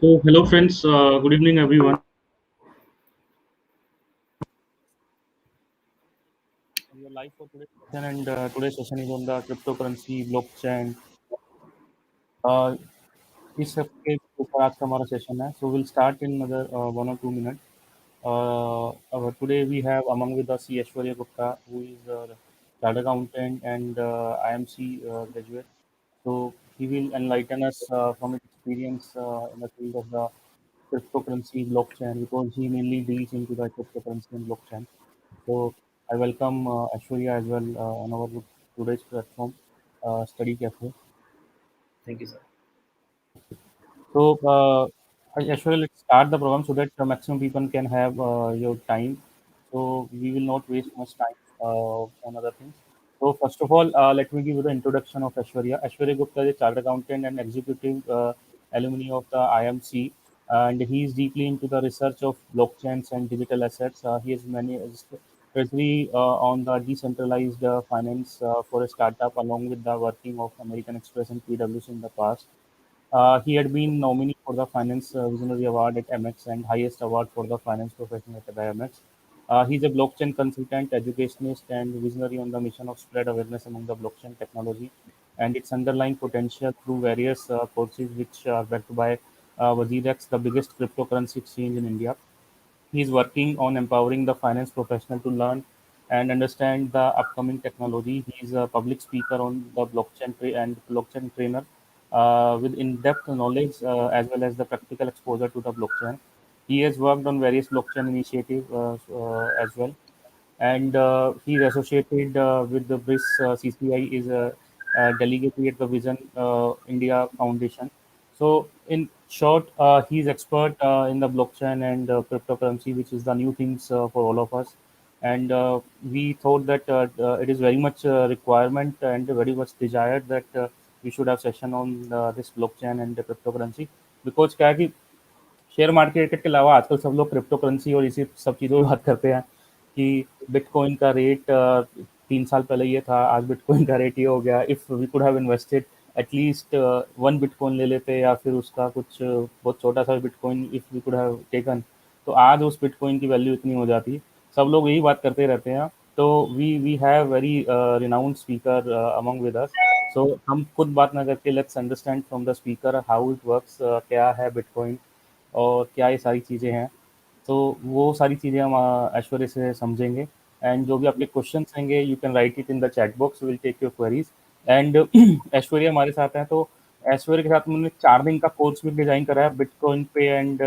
So, hello friends, good evening everyone. We are live for today's session, and today's session is on the cryptocurrency blockchain. Uh, इस हफ्ते के ऊपर आज का हमारा सेशन है. So we'll start in another 1 or 2 minutes. Today we have among with us Yashwarya Gupta, who is a chartered accountant and IMC graduate. So he will enlighten us from his experience in the field of the cryptocurrency blockchain because he mainly deals into the cryptocurrency and blockchain. So I welcome Ashwarya as well on our today's platform, Study Cafe. Thank you, sir. So Ashwarya, let's start the program so that the maximum people can have your time. So we will not waste much time on other things. So first of all, let me give you the introduction of Ashwarya. Ashwarya Gupta is a chartered accountant and executive alumni of the IMC, and he is deeply into the research of blockchains and digital assets. He has many especially on the decentralized finance for a startup, along with the working of American Express and PwC in the past. He had been nominated for the Finance Visionary Award at MX and highest award for the finance professional at IMX. He's a blockchain consultant, educationist, and visionary on the mission of spread awareness among the blockchain technology and its underlying potential through various courses which are backed by Wazirex, the biggest cryptocurrency exchange in India. He's working on empowering the finance professional to learn and understand the upcoming technology. He's a public speaker on the and blockchain trainer with in-depth knowledge as well as the practical exposure to the blockchain. He has worked on various blockchain initiatives as well, and he's associated with the BRIS CCI is a delegate at the Vision India Foundation. So, in short, he's expert in the blockchain and cryptocurrency, which is the new things for all of us. And we thought that it is very much requirement and very much desired that we should have session on this blockchain and the cryptocurrency because क्या है कि share market के अलावा आजकल सब लोग crypto currency और इसी सब चीज़ों में बात करते हैं कि बिटकॉइन का रेट 3 साल पहले ये था, आज बिटकॉइन का रेट ये हो गया. If we could have invested at least 1 bitcoin ले लेते या फिर उसका कुछ बहुत छोटा सा bitcoin if we could have taken, तो आज उस बिटकॉइन की वैल्यू इतनी हो जाती. सब लोग यही बात करते रहते हैं. तो we have very renowned speaker among with us. So हम खुद बात ना करके let's understand from the speaker how it works, क्या है बिटकॉइन और क्या ये सारी चीज़ें हैं. तो वो सारी चीज़ें हम ऐश्वर्य से समझेंगे. एंड जो भी आपके क्वेश्चंस रहेंगे you can write it in the chat box, will take your queries. And Aishwarya हमारे साथ हैं, तो ऐश्वर्य के साथ मैंने 4 दिन का कोर्स भी डिजाइन करा है बिटकॉइन पे and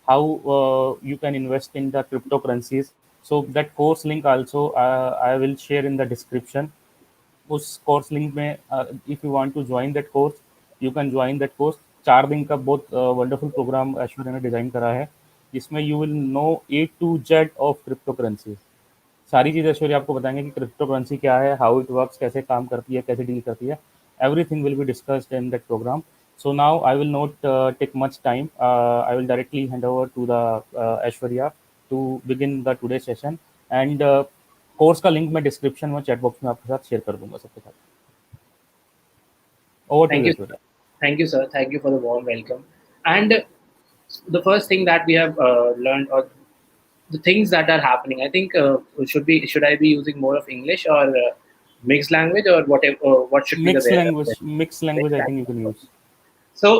how you can invest in the cryptocurrencies. So that course link also I will share in the description. उस कोर्स लिंक में if you want to join that course you can join that course. 4 दिन का बहुत wonderful programme Aishwarya ने design करा है जिसमें you will know A to Z of cryptocurrency. सारी चीज़ ऐश्वर्या आपको बताएंगे कि क्रिप्टो करेंसी क्या है, हाउ इट वर्क्स, कैसे काम करती है, कैसे डील करती है. Everything will be discussed in that programme. So now I will not take much time. I will directly hand over to the Aishwarya to begin the today session. And course का link मैं description में chat box में आपके साथ share कर दूंगा सबके साथ. Over to Thank you you, Aishwarya. sir. Thank you, sir. Thank you for the warm welcome. And the first thing that we have learned, or the things that are happening, I think should I be using more of English or mixed language or whatever? What should be the Mixed way? language, mixed language I think you can use. So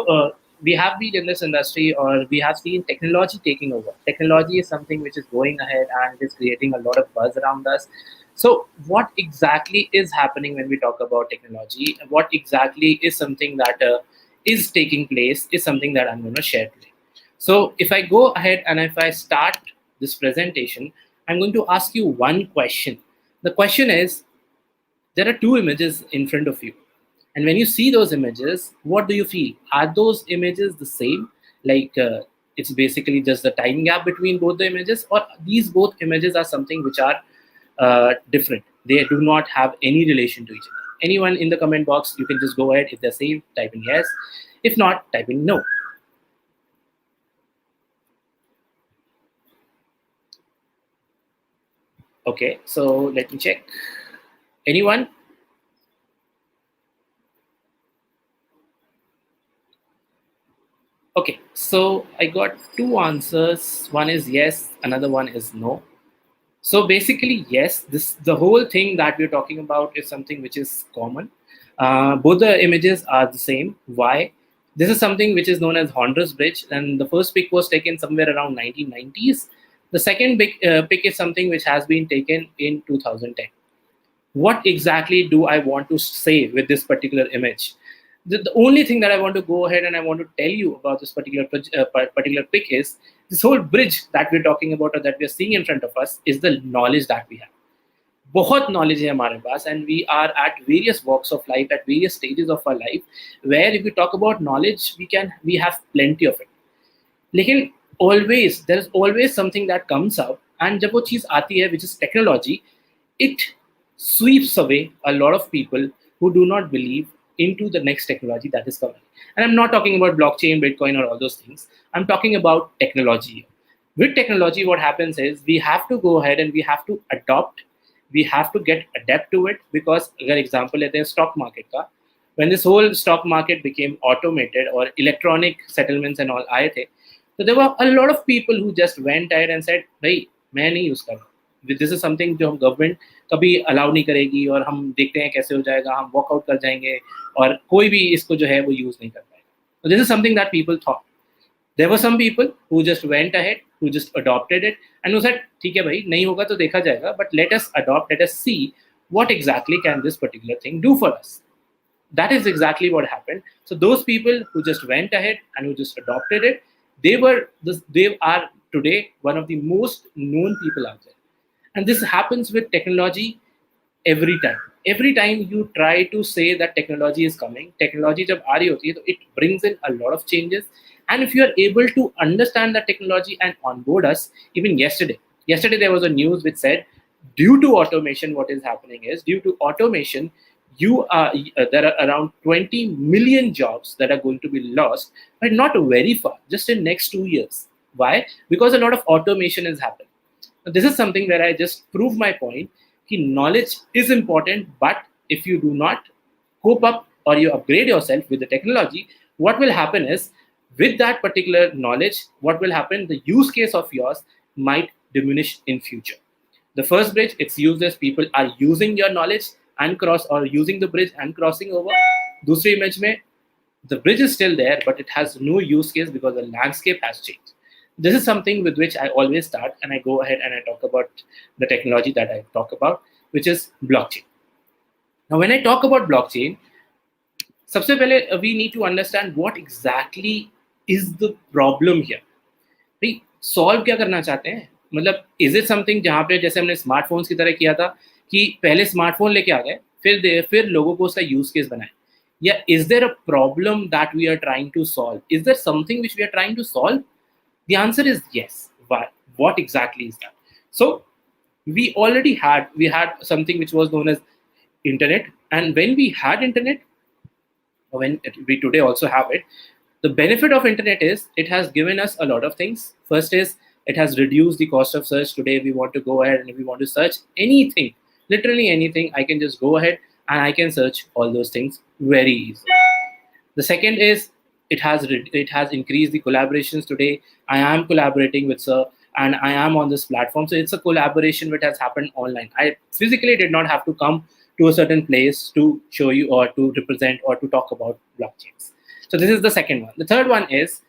we have been in this industry, or we have seen technology taking over. Technology is something which is going ahead and is creating a lot of buzz around us. So what exactly is happening when we talk about technology? What exactly is something that is taking place? Is something that I'm going to share today. So if I go ahead and if I start this presentation, I'm going to ask you one question. The question is, there are two images in front of you, and when you see those images, what do you feel? Are those images the same, like it's basically just the time gap between both the images, or these both images are something which are different, they do not have any relation to each other? Anyone in the comment box, you can just go ahead. If they're same, type in yes. If not, type in no. Okay, so let me check. Anyone? Okay, so I got two answers. One is yes, another one is no. So basically, yes, this the whole thing that we're talking about is something which is common. Both the images are the same. Why? This is something which is known as Honduras Bridge, and the first pic was taken somewhere around 1990s. The second big pic is something which has been taken in 2010. What exactly do I want to say with this particular image? The only thing that I want to go ahead and I want to tell you about this particular pic is this whole bridge that we're talking about or that we're seeing in front of us is the knowledge that we have. बहुत knowledge है हमारे पास and we are at various walks of life at various stages of our life where if we talk about knowledge we have plenty of it. लेकिन always there is always something that comes up and जब वो चीज़ आती है which is technology, it sweeps away a lot of people who do not believe into the next technology that is coming. And I'm not talking about blockchain, Bitcoin, or all those things. I'm talking about technology. With technology, what happens is we have to go ahead and we have to adopt, we have to get adapt to it because, for example, लेते हैं stock market का, when this whole stock market became automated or electronic settlements and all आए थे, so there were a lot of people who just went ahead and said, भाई मैं नहीं use कर रहा, दिस इज समथिंग जो हम गवर्नमेंट कभी अलाउ नहीं करेगी और हम देखते हैं कैसे हो जाएगा, हम वॉकआउट कर जाएंगे और कोई भी इसको जो है वो यूज नहीं कर पाएगा. This is something that people thought. There were some people who just went ahead, who just adopted it, and who said, ठीक है भाई नहीं होगा तो देखा जाएगा, but let us adopt, let us see what exactly can this particular thing do for us. That is exactly what happened. So those people who just went ahead and who just adopted it, they are today one of the most known people out there. And this happens with technology every time. Every time you try to say that technology is coming, technology जब आ रही होती है, तो it brings in a lot of changes. And if you are able to understand the technology and onboard us, even yesterday there was a news which said, due to automation, what is happening is due to automation, there are around 20 million jobs that are going to be lost, but not very far, just in next 2 years. Why? Because a lot of automation is happening. Now, this is something where I just prove my point. Knowledge is important, but if you do not cope up or you upgrade yourself with the technology, what will happen is with that particular knowledge, what will happen? The use case of yours might diminish in future. The first bridge, its users, people are using your knowledge and cross or using the bridge and crossing over. दूसरी image में, the bridge is still there, but it has no use case because the landscape has changed. This is something with which I always start and I go ahead and I talk about the technology that I talk about, which is blockchain. Now, when I talk about blockchain, सबसे पहले we need to understand what exactly is the problem here. भाई solve क्या करना चाहते हैं? मतलब is it something जहाँ पे जैसे हमने स्मार्टफोन्स की तरह किया था कि पहले स्मार्टफोन लेके आ गए फिर लोगों को उसका यूज केस बनाए, या is there a problem that we are trying to solve? Is there something which we are trying to solve? The answer is yes. Why? What exactly is that? So we had something which was known as internet, and when we had internet, when we today also have it, the benefit of internet is it has given us a lot of things. First is it has reduced the cost of search. Today we want to go ahead and if we want to search anything, literally anything, I can just go ahead and I can search all those things very easily. The second is it has increased the collaborations. Today I am collaborating with sir and I am on this platform, so it's a collaboration which has happened online. I physically did not have to come to a certain place to show you or to represent or to talk about blockchains. So this is the second one. The third one is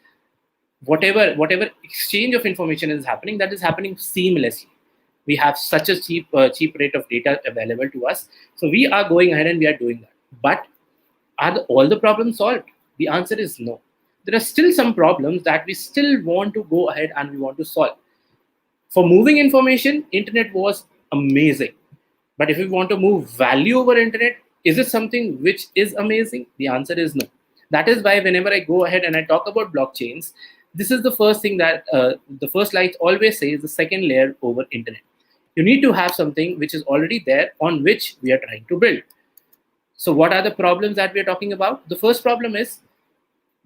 whatever exchange of information is happening, that is happening seamlessly. We have such a cheap rate of data available to us, so we are going ahead and we are doing that. But are all the problems solved? The answer is no. There are still some problems that we still want to go ahead and we want to solve. For moving information, internet was amazing. But if we want to move value over internet, is it something which is amazing? The answer is no. That is why whenever I go ahead and I talk about blockchains, this is the first thing that the first slide always says the second layer over internet. You need to have something which is already there on which we are trying to build. So what are the problems that we are talking about? The first problem is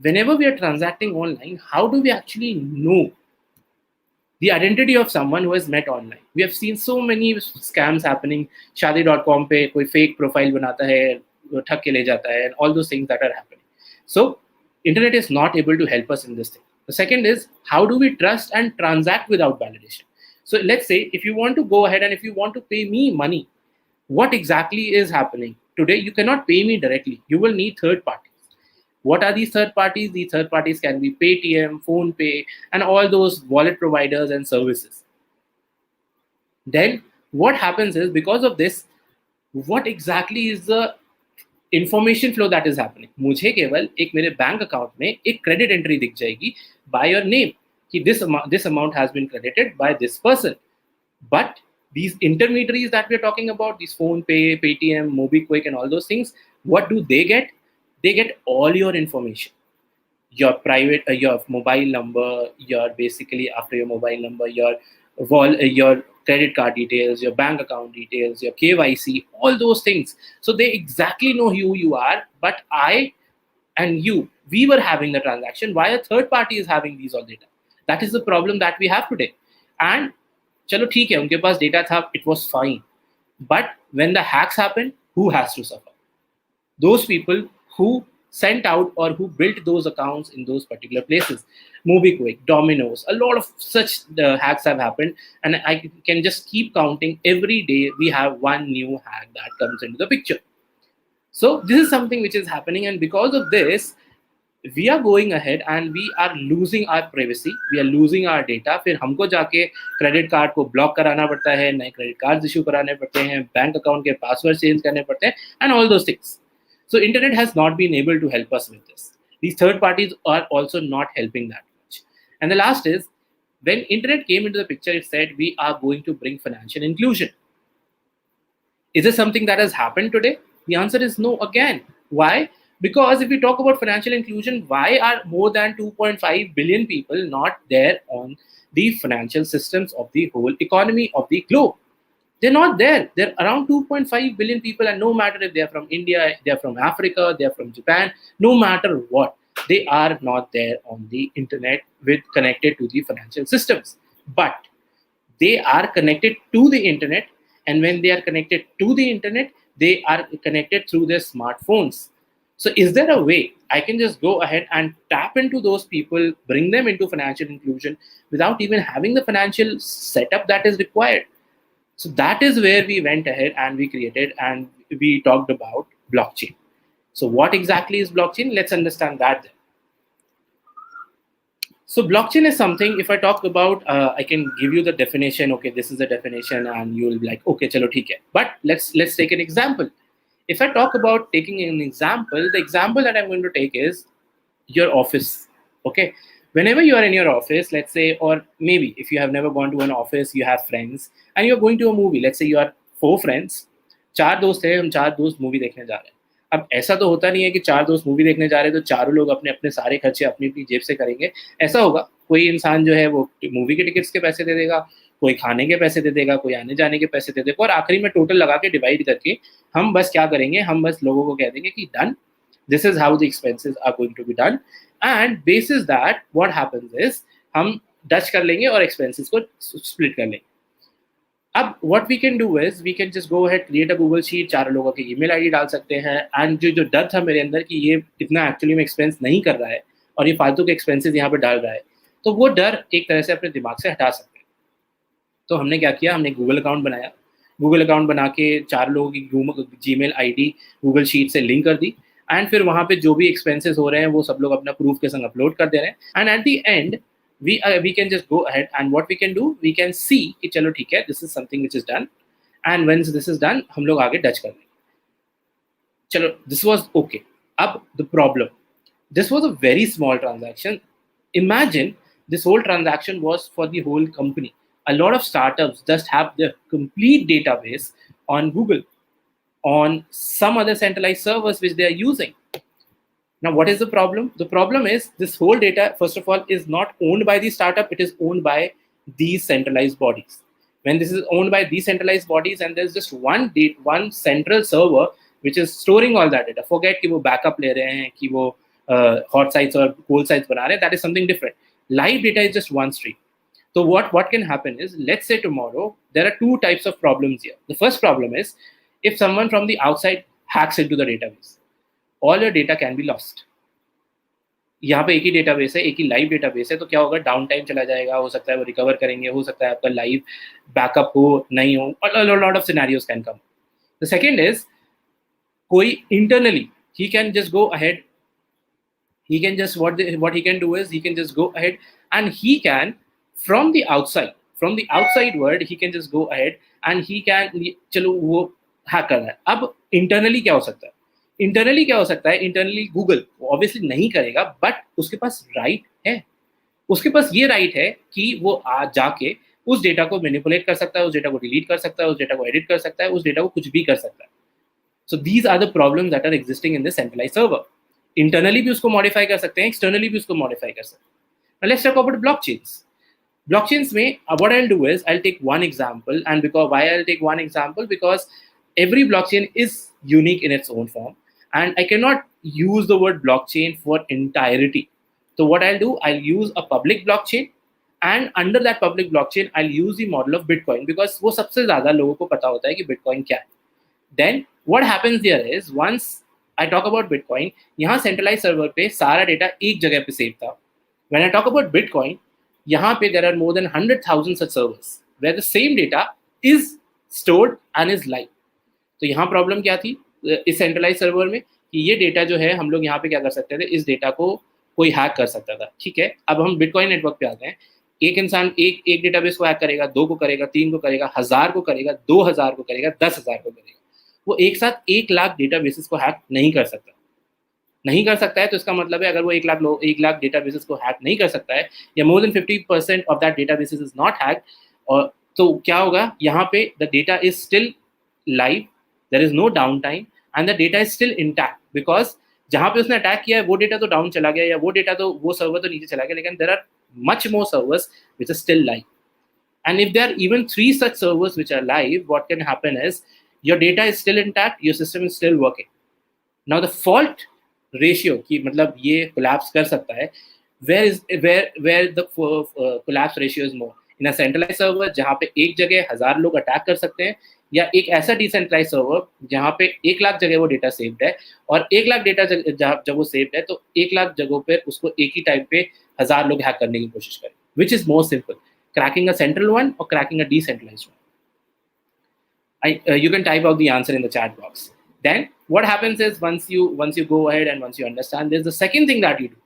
whenever we are transacting online, how do we actually know the identity of someone who has met online? We have seen so many scams happening. Shadi.com पे कोई fake profile बनाता है, ठग के ले जाता है, and all those things that are happening. So Internet is not able to help us in this thing. The second is, how do we trust and transact without validation? So let's say if you want to go ahead and if you want to pay me money, what exactly is happening today? You cannot pay me directly, you will need third parties. What are these third parties? These third parties can be Paytm, phone pay, and all those wallet providers and services. Then what happens is, because of this, what exactly is the information flow that is happening? मुझे केवल एक मेरे bank account में एक credit entry दिख जाएगी by your name कि this amount has been credited by this person. But these intermediaries that we're talking about, these phone pay, Paytm, MobiKwik, and all those things, what do they get? They get all your information, your private your mobile number, your basically after your mobile number, your credit card details, your bank account details, your KYC, all those things. So they exactly know who you are, but I and you, we were having the transaction. Why a third party is having these all data? That is the problem that we have today. And chalo theek hai, unke paas data tha, it was fine. But when the hacks happen, who has to suffer? Those people who sent out or who built those accounts in those particular places. MobiKwik, Domino's, a lot of such hacks have happened, and I can just keep counting. Every day we have one new hack that comes into the picture. So this is something which is happening, and because of this, we are going ahead and we are losing our privacy, we are losing our data. फिर हमको जाके credit card को block कराना पड़ता है, नए credit card issue कराने पड़ते हैं, बैंक अकाउंट के पासवर्ड चेंज करने पड़ते हैं, and all those things. So internet has not been able to help us with this. These third parties are also not helping that much. And the last is, when internet came into the picture, it said we are going to bring financial inclusion. Is this something that has happened today? The answer is no again. Why? Because if we talk about financial inclusion, why are more than 2.5 billion people not there on the financial systems of the whole economy of the globe? They're not there. They're around 2.5 billion people, and no matter if they're from India, they're from Africa, they're from Japan, no matter what, they are not there on the internet with connected to the financial systems. But they are connected to the internet, and when they are connected to the internet, they are connected through their smartphones. So is there a way I can just go ahead and tap into those people, bring them into financial inclusion without even having the financial setup that is required? So that is where we went ahead and we created and we talked about blockchain. So what exactly is blockchain? Let's understand that then. So blockchain is something, if I talk about, I can give you the definition. Okay, this is the definition, and you'll be like, okay, chalo, theek hai. But let's take an example. If I talk about taking an example, the example that I'm going to take is your office. Okay, whenever you are in your office, let's say, or maybe if you have never gone to an office, you have friends, and you're going to a movie. Let's say you are 4 friends, 4 दोस्त हैं, हम 4 दोस्त movie देखने जा रहे हैं. अब ऐसा तो होता नहीं है कि 4 दोस्त मूवी देखने जा रहे हैं तो चारों लोग अपने अपने सारे खर्चे अपनी अपनी जेब से करेंगे. ऐसा होगा, कोई इंसान जो है वो मूवी के टिकट्स के पैसे दे देगा, कोई खाने के पैसे दे देगा, कोई आने जाने के पैसे दे देगा, और आखिरी में टोटल लगा के डिवाइड करके हम बस क्या करेंगे, हम बस लोगों को कह देंगे कि done, this is how the expenses are going to be done, and basis that what happens is हम डच कर लेंगे और expenses को split कर लेंगे. अब what we can do is we can just go ahead, create a Google sheet, 4 लोगों के email ID डाल सकते हैं, and जो डर था मेरे अंदर कि ये इतना एक्चुअली में एक्सपेंस नहीं कर रहा है और ये फालतू के एक्सपेंसेस यहाँ पे डाल रहा है, तो वो डर एक तरह से अपने दिमाग से हटा सकते हैं. तो हमने क्या किया, हमने गूगल अकाउंट बनाया. गूगल अकाउंट बना के 4 लोगों की जीमेल आईडी गूगल शीट से लिंक कर दी, एंड फिर वहाँ पे जो भी एक्सपेंसेस हो रहे हैं वो सब लोग अपना प्रूफ के संग अपलोड कर दे रहे हैं. And at the end we can just go ahead, and what we can do, we can see कि चलो ठीक है, this is something which is done, and once this is done हम लोग आगे डच कर लेंगे. चलो, this was okay. अब the problem, this was a very small transaction. Imagine this whole transaction was for the whole company. A lot of startups just have their complete database on Google, on some other centralized servers which they are using. Now, what is the problem? The problem is this whole data, first of all, is not owned by the startup. It is owned by these centralized bodies. When this is owned by these centralized bodies and there's just one central server which is storing all that data. Forget कि वो backup ले रहे हैं, कि वो hot sites or cold sites बना रहे हैं. That is something different. Live data is just one stream. So what can happen is, let's say tomorrow, there are 2 types of problems here. The first problem is, if someone from the outside hacks into the database, all your data can be lost. यहाँ पे एक ही database है, एक ही live database है, तो क्या होगा, down time चला जाएगा, हो सकता है वो रिकवर करेंगे, हो सकता है आपका लाइव बैकअप हो नहीं हो, lot of scenarios can come. The second is, कोई internally he can just go ahead, he can just what he can do is he can just go ahead and he can from the outside world he can just go ahead and he can, चलो वो hack कर रहा है. अब internally क्या हो सकता है, इंटरनली क्या हो सकता है, इंटरनली गूगल ऑब्वियसली नहीं करेगा, बट उसके पास राइट है, उसके पास ये राइट है कि वो आज जाके उस डेटा को मैनिपुलेट कर सकता है, उस डेटा को डिलीट कर सकता है, उस डेटा को एडिट कर सकता है, उस डेटा को कुछ भी कर सकता है. So these are the problems that are existing in this centralize server. Internally भी उसको मॉडिफाई कर सकते हैं, एक्सटर्नली भी उसको मॉडिफाई कर सकते हैं. Let's talk about blockchains. Blockchains में what I'll do is I'll take one example, and because why I'll take one example, because every blockchain is unique in its own form, and I cannot use the word blockchain for entirety. So what I'll do, I'll use a public blockchain, and under that public blockchain I'll use the model of Bitcoin, because वो सबसे ज़्यादा लोगों को पता होता है कि Bitcoin क्या है. Then what happens here is, once I talk about Bitcoin, यहाँ centralized server पे सारा डेटा एक जगह पे सेव था. When I talk about Bitcoin, यहाँ पे there are more than 100,000 such servers where the same data is stored and is live. तो यहाँ प्रॉब्लम क्या थी इस सेंट्रलाइज सर्वर में, कि ये डेटा जो है हम लोग यहाँ पे क्या कर सकते थे, इस डेटा को कोई हैक कर सकता था. ठीक है, अब हम बिटकॉइन नेटवर्क पे आते हैं. एक इंसान एक एक डेटाबेस को हैक करेगा, 2 को करेगा, 3 को करेगा, 1000 को करेगा, 2000 को करेगा, 10,000 को करेगा. वो एक साथ 1 लाख डेटाबेसेस को हैक नहीं कर सकता. नहीं कर सकता है तो इसका मतलब है, अगर वो 1 लाख डेटाबेसेस को हैक नहीं कर सकता है, या more than 50% of that databases is not hacked, और तो क्या होगा, यहाँ पे the data is still live, there is no down time, and the data is still intact, because जहाँ पे उसने अटैक किया है वो डेटा तो डाउन चला गया, या वो डेटा तो वो सर्वर तो नीचे चला गया, लेकिन there are much more servers which are still live. And if there are even 3 such servers which are live, what can happen is your data is still intact, your system is still working. Now the fault ratio कि मतलब ये collapse कर सकता है, where the collapse ratio is more, in a centralized server जहाँ पे एक जगह 1000 लोग अटैक कर सकते हैं, या एक ऐसा डिसेंट्रलाइज सर्वर जहाँ पे 1 लाख जगह वो डेटा सेव्ड है, और 1 लाख डेटा जब वो सेव्ड है तो 1 लाख जगहों पर उसको एक ही टाइम पे 1000 लोग हैक करने की कोशिश करें. Which is more simple, cracking a central one or cracking a decentralized one? You can type out the answer in the chat box. Then what happens is, once you go ahead and once you understand this, the second thing that you do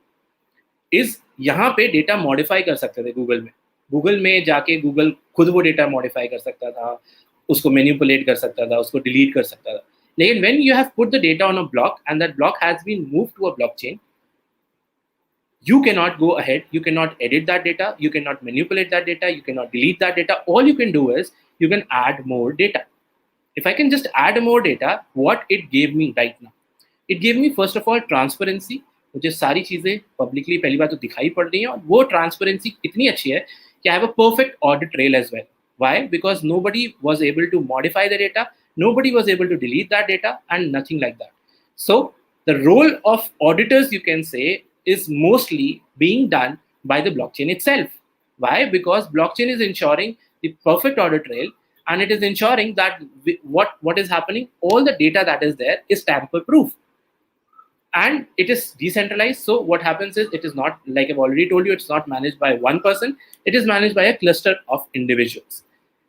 is, यहाँ पे data modify कर सकते थे Google में जाके Google खुद वो data modify कर सकता था, उसको मैनिपुलेट कर सकता था, उसको डिलीट कर सकता था. लेकिन when you have put the data on a block and that block has been moved to a blockchain, you cannot go ahead, you cannot edit that data, you cannot manipulate that data, you cannot delete that data. All you can do is you can add more data. If I can just add more data, what it gave me right now, it gave me first of all transparency. मुझे सारी चीजें publicly पहली बार तो दिखाई पड़ रही हैं, और वो ट्रांसपेरेंसी इतनी अच्छी है कि I have a perfect audit trail as well. Why? Because nobody was able to modify the data, nobody was able to delete that data, and nothing like that. So the role of auditors, you can say, is mostly being done by the blockchain itself. Why? Because blockchain is ensuring the perfect audit trail, and it is ensuring that what is happening, all the data that is there is tamper proof, and it is decentralized. So what happens is, it is not, like I've already told you, it's not managed by one person, it is managed by a cluster of individuals.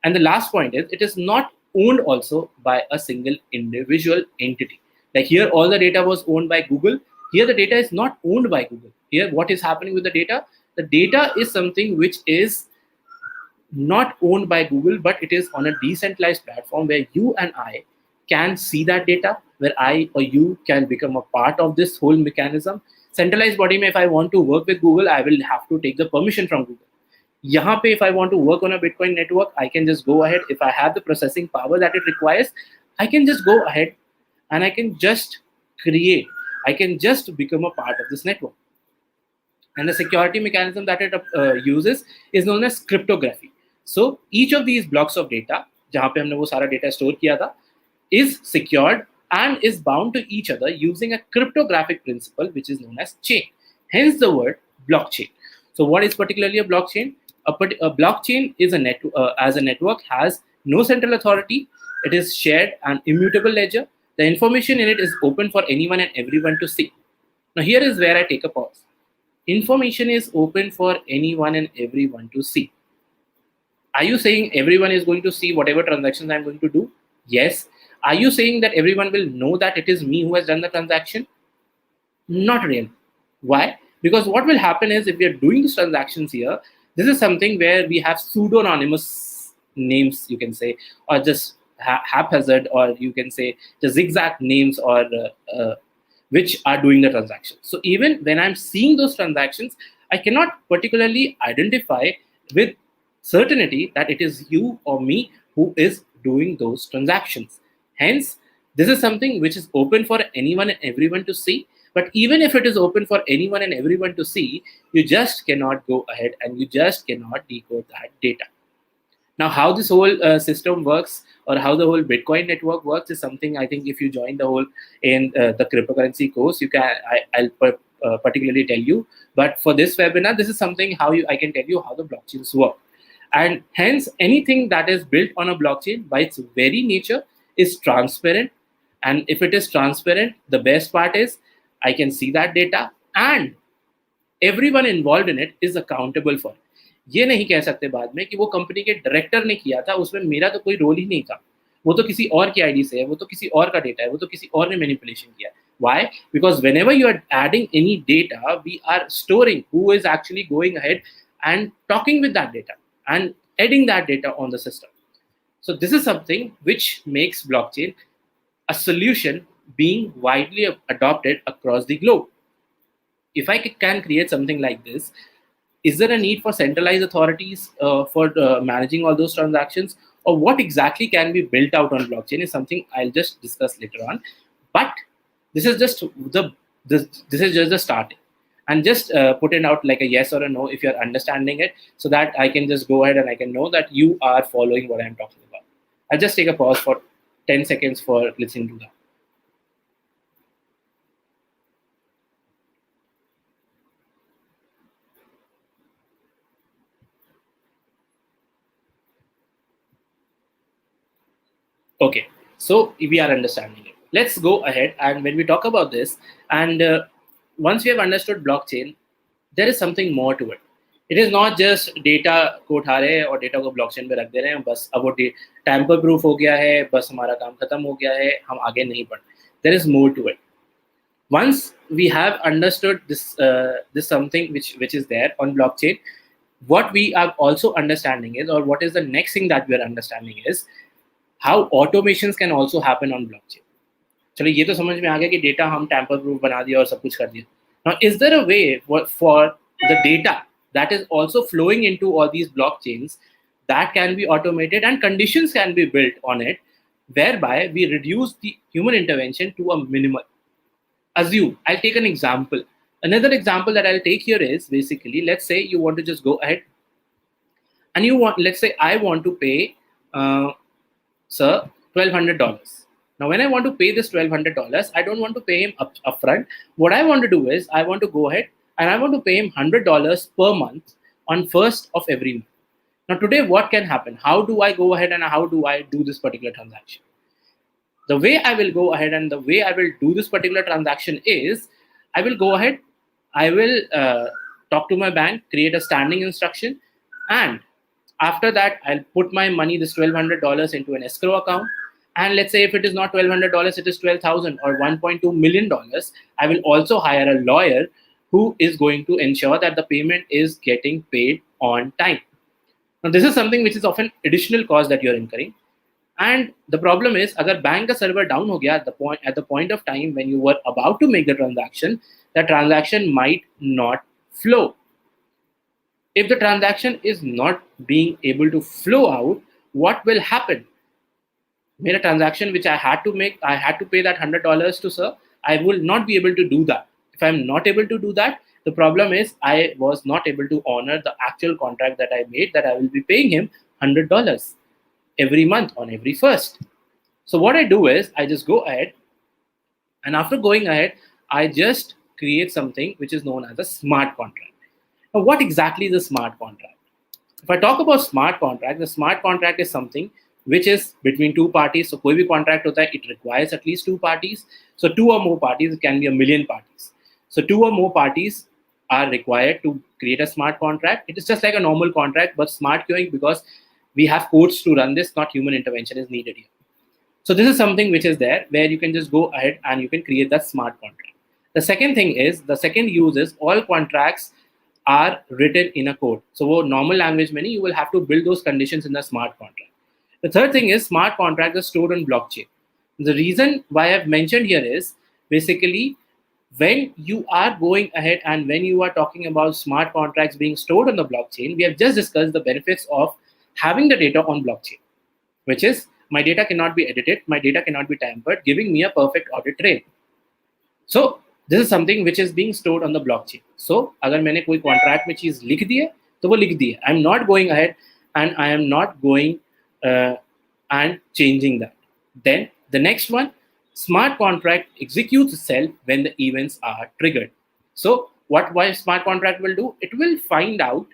And the last point is, it is not owned also by a single individual entity. Like here all the data was owned by Google, here the data is not owned by Google. Here what is happening with the data, is something which is not owned by Google, but it is on a decentralized platform where you and I can see that data, where I or you can become a part of this whole mechanism. Centralized body mein, if I want to work with Google, I will have to take the permission from Google. Yahan pe, if I want to work on a Bitcoin network, I can just go ahead. If I have the processing power that it requires, I can just go ahead and I can just create, I can just become a part of this network. And the security mechanism that it uses is known as cryptography. So each of these blocks of data, जहाँ पे हमने वो सारा data store किया था, is secured and is bound to each other using a cryptographic principle which is known as chain. Hence the word blockchain. So what is particularly a blockchain? A blockchain is as a network has no central authority. It is shared and immutable ledger. The information in it is open for anyone and everyone to see. Now here is where I take a pause. Information is open for anyone and everyone to see. Are you saying everyone is going to see whatever transactions I'm going to do? Yes. Are you saying that everyone will know that it is me who has done the transaction? Not really. Why? Because what will happen is if we are doing these transactions here, this is something where we have pseudo-anonymous names, you can say, or just haphazard, or you can say the zigzag names, or which are doing the transaction. So even when I'm seeing those transactions, I cannot particularly identify with certainty that it is you or me who is doing those transactions. Hence, this is something which is open for anyone and everyone to see. But even if it is open for anyone and everyone to see, you just cannot go ahead and you just cannot decode that data. Now, how this whole system works, or how the whole Bitcoin network works, is something I think if you join the whole in the cryptocurrency course, you can I'll particularly tell you. But for this webinar, this is something how I can tell you how the blockchains work, and hence anything that is built on a blockchain by its very nature is transparent. And if it is transparent, the best part is I can see that data, and everyone involved in it is accountable for it. ये नहीं कह सकते बाद में कि वो company के director ने किया था, उसमें मेरा तो कोई रोल ही नहीं था, वो तो किसी और की आईडी से है, वो तो किसी और का डेटा है, वो तो किसी और ने मैनिपुलेशन किया है. Why? Because whenever you are adding any data, we are storing who is actually going ahead and talking with that data and adding that data on the system. So this is something which makes blockchain a solution being widely adopted across the globe. If I can create something like this, is there a need for centralized authorities for managing all those transactions, or what exactly can be built out on blockchain is something I'll just discuss later on. But this is just this is just the starting, and just put it out like a yes or a no if you're understanding it, so that I can just go ahead and I can know that you are following what I'm talking about. I'll just take a pause for 10 seconds for listening to that. Okay, so we are understanding it. Let's go ahead, and when we talk about this, and once we have understood blockchain, there is something more to it. It is not just data को उठा रहे हैं और data को blockchain पे रख दे रहे हैं, बस अब वो टैम्पर प्रूफ हो गया है, बस हमारा काम खत्म हो गया है, हम आगे नहीं बढ़. There is more to it. Once we have understood this something which is there on blockchain, what we are also understanding is, or what is the next thing that we are understanding is, how automations can also happen on blockchain. चलो ये तो समझ में आ गया कि data हम tamper proof बना दिया और सब कुछ कर दिया. Now, is there a way for the data that is also flowing into all these blockchains that can be automated and conditions can be built on it, whereby we reduce the human intervention to a minimal? Assume, I'll take an example. Another example that I'll take here is basically, let's say you want to just go ahead and you want, let's say I want to pay, sir, $1,200. Now, when I want to pay this $1,200, I don't want to pay him upfront. What I want to do is I want to go ahead and I want to pay him $100 per month on first of every month. Now, today, what can happen? How do I go ahead and how do I do this particular transaction? The way I will go ahead and the way I will do this particular transaction is, I will go ahead, I will talk to my bank, create a standing instruction, and after that, I'll put my money, this $1,200, into an escrow account. And let's say if it is not $1,200, it is $12,000 or $1.2 million. I will also hire a lawyer who is going to ensure that the payment is getting paid on time. Now, this is something which is often additional cost that you're incurring. And the problem is, agar bank ka server down ho gaya at the point of time when you were about to make the transaction might not flow. If the transaction is not being able to flow out, what will happen? Made a transaction which I had to make, I had to pay that $100 to sir. I will not be able to do that. If I'm not able to do that, the problem is I was not able to honor the actual contract that I made, that I will be paying him $100 every month on every first. So what I do is I just go ahead, and after going ahead, I just create something which is known as a smart contract. Now, what exactly is a smart contract? If I talk about smart contract, the smart contract is something which is between two parties. So koi bhi contract hota hai, it requires at least two parties. So two or more parties, it can be a million parties. So two or more parties are required to create a smart contract. It is just like a normal contract, but smart queuing because we have codes to run this, not human intervention is needed here. So this is something which is there where you can just go ahead and you can create that smart contract. The second thing is, the second use is all contracts are written in a code. So for normal language many, you will have to build those conditions in the smart contract. The third thing is smart contracts are stored on blockchain. The reason why I've mentioned here is basically when you are going ahead and when you are talking about smart contracts being stored on the blockchain, we have just discussed the benefits of having the data on blockchain, which is my data cannot be edited, my data cannot be tampered, giving me a perfect audit trail. So this is something which is being stored on the blockchain. So अगर मैंने कोई contract में चीज लिख दी है तो वो लिख दी है. I'm not going ahead and I am not going uh, and changing that. Then the next one, smart contract executes itself when the events are triggered. So what why smart contract will do? It will find out,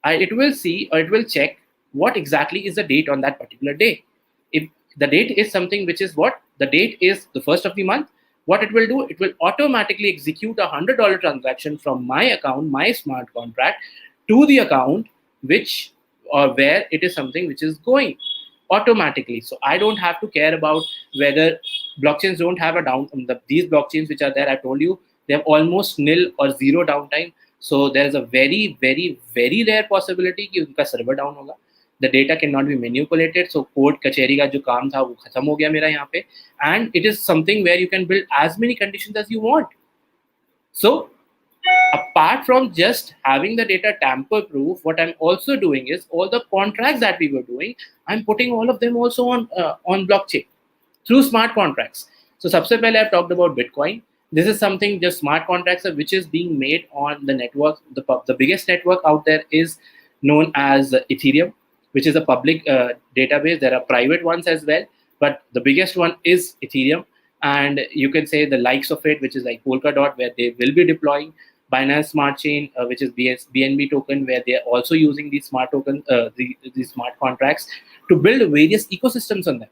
it will see or it will check what exactly is the date on that particular day. If the date is something which is what the date is the first of the month, what it will do, it will automatically execute $100 transaction from my account, my smart contract, to the account which or where it is something which is going automatically. So I don't have to care about whether blockchains don't have a down. These blockchains which are there, I told you, they have almost nil or zero downtime. So there is a very, very, very rare possibility कि उनका server down होगा. The data cannot be manipulated. So code कचेरी का जो काम था वो खत्म हो गया मेरा यहाँ पे. And it is something where you can build as many conditions as you want. So apart from just having the data tamper proof, what I'm also doing is all the contracts that we were doing, I'm putting all of them also on blockchain through smart contracts. So सबसे पहले I've talked about Bitcoin. This is something just smart contracts which is being made on the network. The biggest network out there is known as Ethereum, which is a public database. There are private ones as well, but the biggest one is Ethereum. And you can say the likes of it, which is like Polkadot, where they will be deploying Binance Smart Chain, which is BNB token, where they are also using these smart token, the smart contracts to build various ecosystems on them.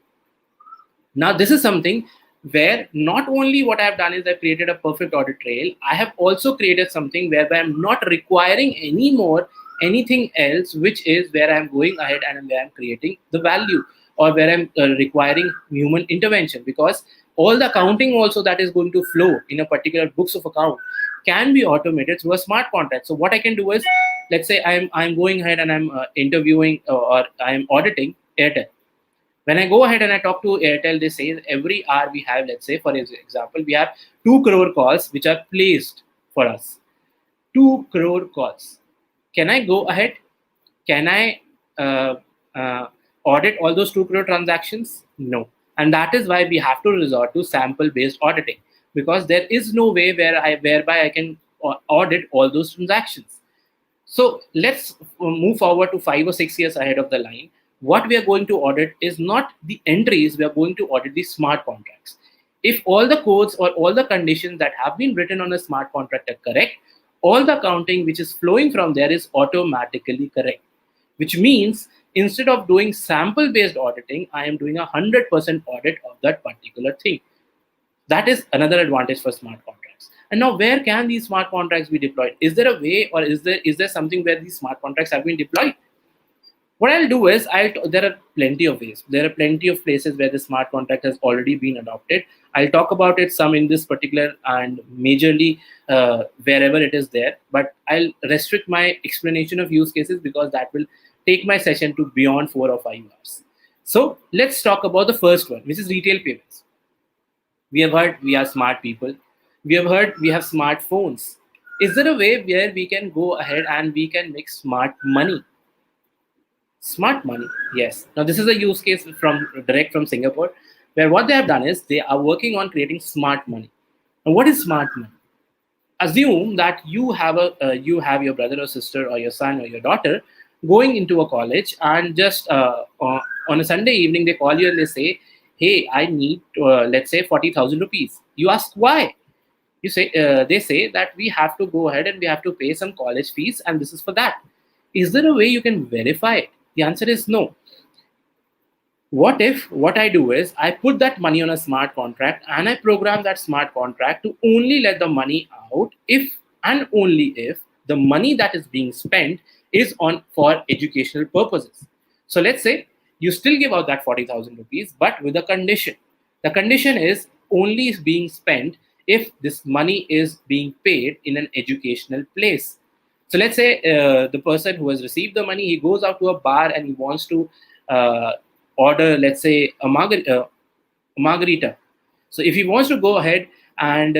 Now, this is something where not only what I have done is I've created a perfect audit trail, I have also created something whereby I'm not requiring any more anything else, which is where I'm going ahead and where I'm creating the value or where I'm requiring human intervention, because all the accounting also that is going to flow in a particular books of account can be automated through a smart contract. So what I can do is, let's say I'm going ahead and I'm interviewing or I'm auditing Airtel. When I go ahead and I talk to Airtel, they say every hour we have, let's say, for example, we have 2 crore calls which are placed for us. 2 crore calls. Can I go ahead? Can I audit all those 2 crore transactions? No. And that is why we have to resort to sample-based auditing, because there is no way whereby I can audit all those transactions. So let's move forward to 5 or 6 years ahead of the line. What we are going to audit is not the entries, we are going to audit the smart contracts. If all the codes or all the conditions that have been written on a smart contract are correct, all the accounting which is flowing from there is automatically correct. Which means instead of doing sample-based auditing, I am doing 100% audit of that particular thing. That is another advantage for smart contracts. And now, where can these smart contracts be deployed? Is there a way, or is there something where these smart contracts have been deployed? What I'll do is there are plenty of ways. There are plenty of places where the smart contract has already been adopted. I'll talk about it some in this particular and majorly wherever it is there. But I'll restrict my explanation of use cases because that will take my session to beyond 4 or 5 hours. So let's talk about the first one, which is retail payments. We have heard we are smart people. We have heard we have smartphones. Is there a way where we can go ahead and we can make smart money? Smart money, yes. Now this is a use case from direct from Singapore, where what they have done is they are working on creating smart money. And what is smart money? Assume that you have your brother or sister or your son or your daughter going into a college, and just on a Sunday evening they call you and they say, "Hey, I need let's say 40,000 rupees." You ask why. You say they say that we have to go ahead and we have to pay some college fees, and this is for that. Is there a way you can verify it? The answer is no. What if what I do is I put that money on a smart contract and I program that smart contract to only let the money out if and only if the money that is being spent is on for educational purposes. So let's say you still give out that 40,000 rupees, but with a condition. The condition is only being spent if this money is being paid in an educational place. So let's say the person who has received the money, he goes out to a bar and he wants to uh, order, let's say, a margarita. So if he wants to go ahead and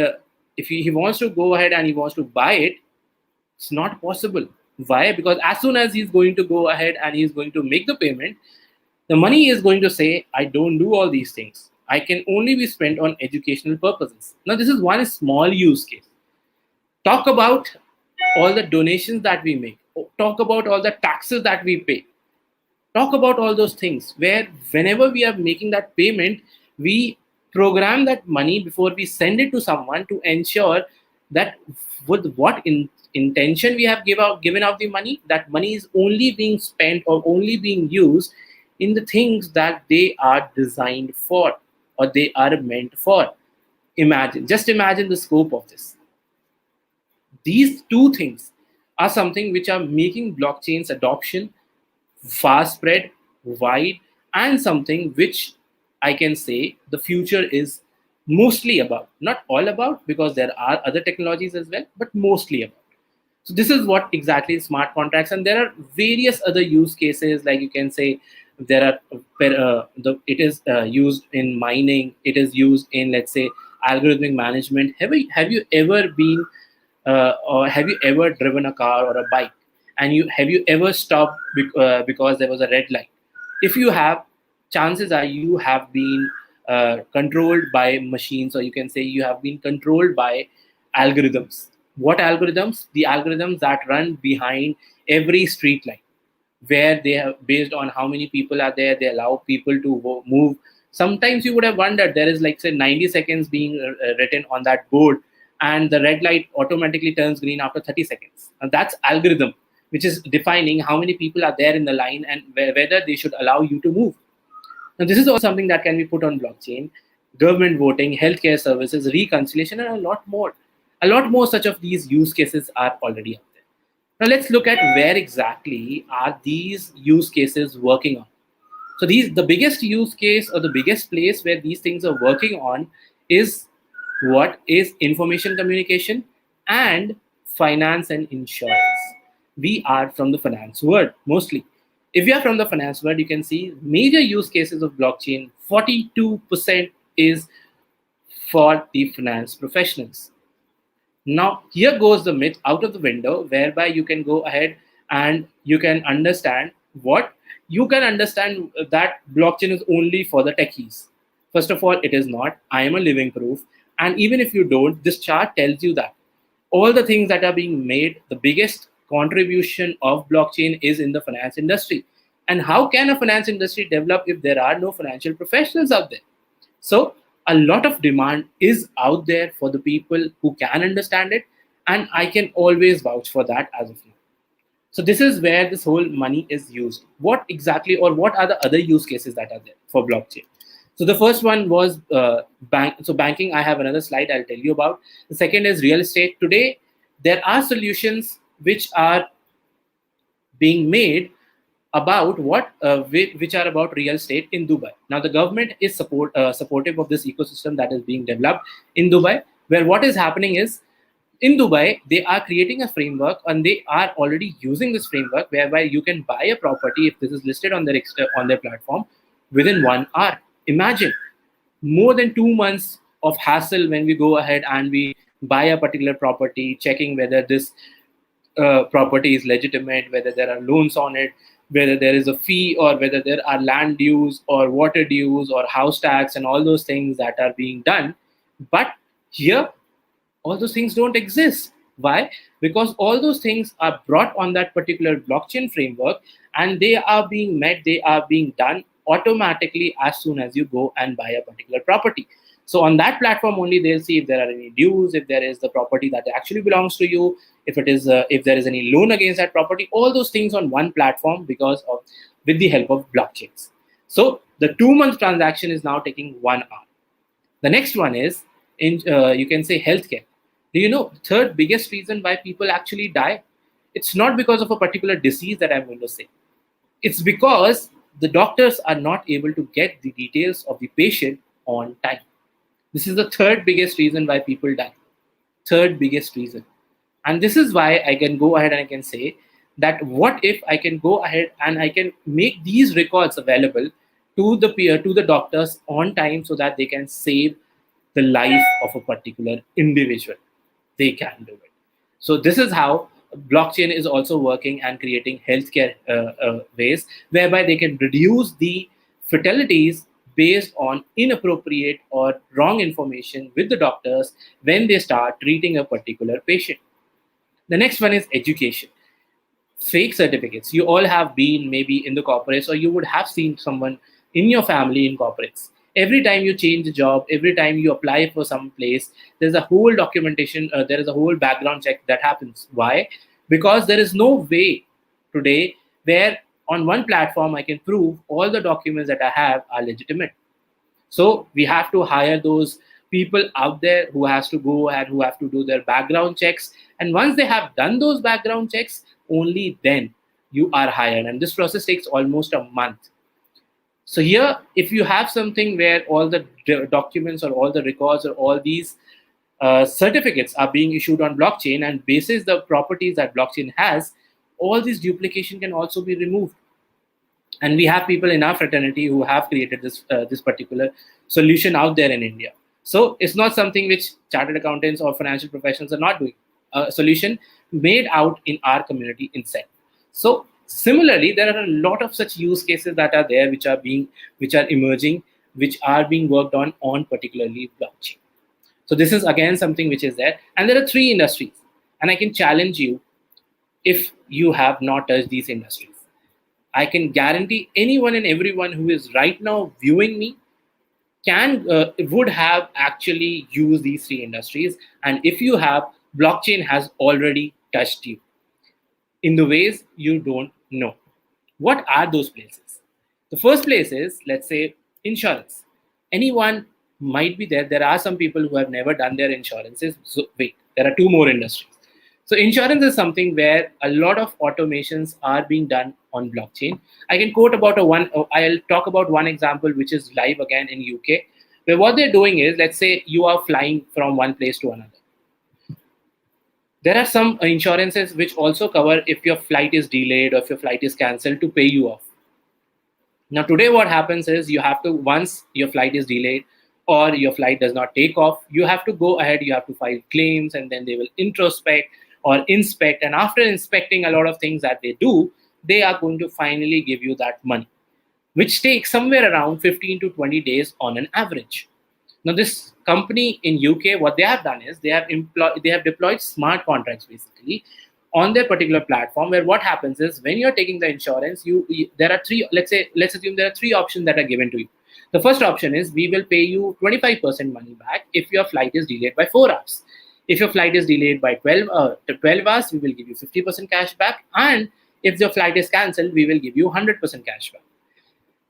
if he wants to go ahead and he wants to buy it, it's not possible. Why? Because as soon as he's going to go ahead and he's going to make the payment, the money is going to say, I don't do all these things. I can only be spent on educational purposes. Now, this is one small use case. Talk about all the donations that we make, talk about all the taxes that we pay, talk about all those things where whenever we are making that payment, we program that money before we send it to someone to ensure that with what intention we have given out the money, that money is only being spent or only being used in the things that they are designed for or they are meant for. Just imagine the scope of this. These two things are something which are making blockchain's adoption fast spread, wide, and something which I can say the future is mostly about. Not all about, because there are other technologies as well, but mostly about. So this is what exactly is smart contracts, and there are various other use cases. Like you can say, there are it is used in mining. It is used in, let's say, algorithmic management. Have you ever been or have you ever driven a car or a bike, and have you ever stopped because there was a red light? If you have, chances are you have been controlled by machines, or you can say you have been controlled by algorithms. What algorithms? The algorithms that run behind every street light, where they have, based on how many people are there, they allow people to move. Sometimes you would have wondered, there is, like, say, 90 seconds being written on that board, and the red light automatically turns green after 30 seconds, and that's algorithm which is defining how many people are there in the line and whether they should allow you to move. Now, this is all something that can be put on blockchain. Government voting, healthcare services, reconciliation, and a lot more such of these use cases are already out there. Now let's look at where exactly are these use cases working on. So the biggest use case or the biggest place where these things are working on is what is information communication and finance and insurance. We are from the finance world mostly. If you are from the finance world, you can see major use cases of blockchain. 42% is for the finance professionals. Now, here goes the myth out of the window, whereby you can go ahead and you can understand what you can understand that blockchain is only for the techies. First of all, it is not. I am a living proof. And even if you don't, this chart tells you that all the things that are being made, the biggest contribution of blockchain is in the finance industry. And how can a finance industry develop if there are no financial professionals out there? So a lot of demand is out there for the people who can understand it, and I can always vouch for that as of now. So this is where this whole money is used. What exactly, or what are the other use cases that are there for blockchain? So the first one was bank. So banking, I have another slide I'll tell you about. The second is real estate. Today, there are solutions which are being made about which are about real estate in Dubai. Now, the government is supportive of this ecosystem that is being developed in Dubai, where what is happening is, in Dubai, they are creating a framework, and they are already using this framework whereby you can buy a property if this is listed on their platform within 1 hour. Imagine more than 2 months of hassle when we go ahead and we buy a particular property, checking whether this property is legitimate, whether there are loans on it, whether there is a fee, or whether there are land dues or water dues or house tax and all those things that are being done. But here, all those things don't exist. Why? Because all those things are brought on that particular blockchain framework, and they are being met, they are being done automatically as soon as you go and buy a particular property. So on that platform only, they'll see if there are any dues, if there is the property that actually belongs to you, if there is any loan against that property, all those things on one platform, because of with the help of blockchains. So the 2 month transaction is now taking 1 hour. The next one is in you can say healthcare. Do you know third biggest reason why people actually die? It's not because of a particular disease that I'm going to say. It's because the doctors are not able to get the details of the patient on time. This is the third biggest reason why people die. Third biggest reason. And this is why I can go ahead and I can say that what if I can go ahead and I can make these records available to the peer, to the doctors on time so that they can save the life of a particular individual. They can do it. So this is how blockchain is also working and creating healthcare ways whereby they can reduce the fatalities based on inappropriate or wrong information with the doctors when they start treating a particular patient. The next one is education. Fake certificates. You all have been maybe in the corporates, or you would have seen someone in your family in corporates. Every time you change a job, every time you apply for some place, there's a whole documentation, there is a whole background check that happens. Why? Because there is no way today where on one platform I can prove all the documents that I have are legitimate. So we have to hire those people out there who has to go and who have to do their background checks. And once they have done those background checks, only then you are hired. And this process takes almost a month. So here, if you have something where all the documents or all the records or all these certificates are being issued on blockchain and basis the properties that blockchain has, all this duplication can also be removed. And we have people in our fraternity who have created this particular solution out there in India. So it's not something which chartered accountants or financial professionals are not doing. A solution made out in our community instead. So similarly, there are a lot of such use cases that are there which are emerging, which are being worked on particularly blockchain. So this is again something which is there, and there are three industries, and I can challenge you, if you have not touched these industries, I can guarantee anyone and everyone who is right now viewing me can would have actually used these three industries. And if you have, blockchain has already touched you in the ways you don't know. What are those places? The first place is, let's say, insurance. Anyone might be there. There are some people who have never done their insurances. So wait, there are two more industries. So insurance is something where a lot of automations are being done on blockchain. I can quote about I'll talk about one example which is live again in UK, where what they're doing is, let's say you are flying from one place to another. There are some insurances which also cover if your flight is delayed or if your flight is cancelled to pay you off. Now, today, what happens is you have to, once your flight is delayed or your flight does not take off, you have to go ahead, you have to file claims, and then they will introspect or inspect. And after inspecting a lot of things that they do, they are going to finally give you that money, which takes somewhere around 15 to 20 days on an average. Now, this company in UK, what they have done is they have deployed smart contracts basically on their particular platform, where what happens is when you're taking the insurance, there are three. Let's assume there are three options that are given to you. The first option is we will pay you 25% money back if your flight is delayed by 4 hours. If your flight is delayed by 12 hours, we will give you 50% cash back, and if your flight is cancelled, we will give you 100% cash back.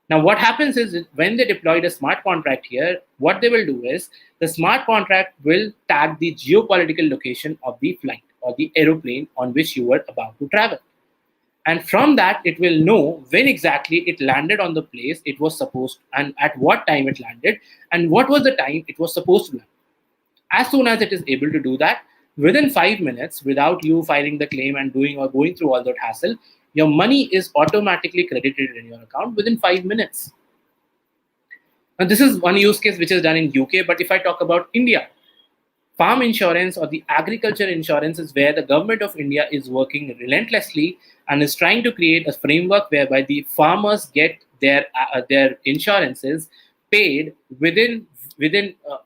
Now, what happens is when they deployed a smart contract here, what they will do is the smart contract will tag the geopolitical location of the flight or the aeroplane on which you were about to travel. And from that, it will know when exactly it landed on the place it was supposed, and at what time it landed, and what was the time it was supposed to land. As soon as it is able to do that, within 5 minutes, without you filing the claim and doing or going through all that hassle, your money is automatically credited in your account within 5 minutes. Now, this is one use case which is done in UK. But if I talk about India, farm insurance or the agriculture insurance is where the government of India is working relentlessly and is trying to create a framework whereby the farmers get their insurances paid within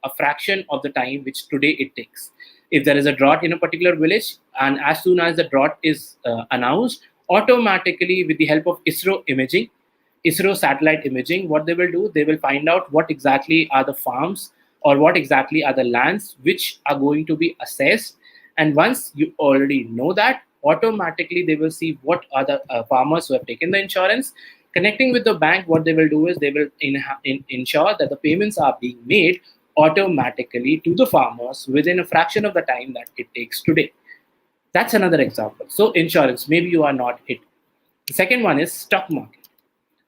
a fraction of the time which today it takes. If there is a drought in a particular village, and as soon as the drought is announced, automatically with the help of ISRO satellite imaging, what they will do, they will find out what exactly are the farms or what exactly are the lands which are going to be assessed. And once you already know that, automatically they will see what are the farmers who have taken the insurance. Connecting with the bank, what they will do is they will ensure that the payments are being made automatically to the farmers within a fraction of the time that it takes today. That's another example. So insurance, maybe you are not it. The second one is stock market.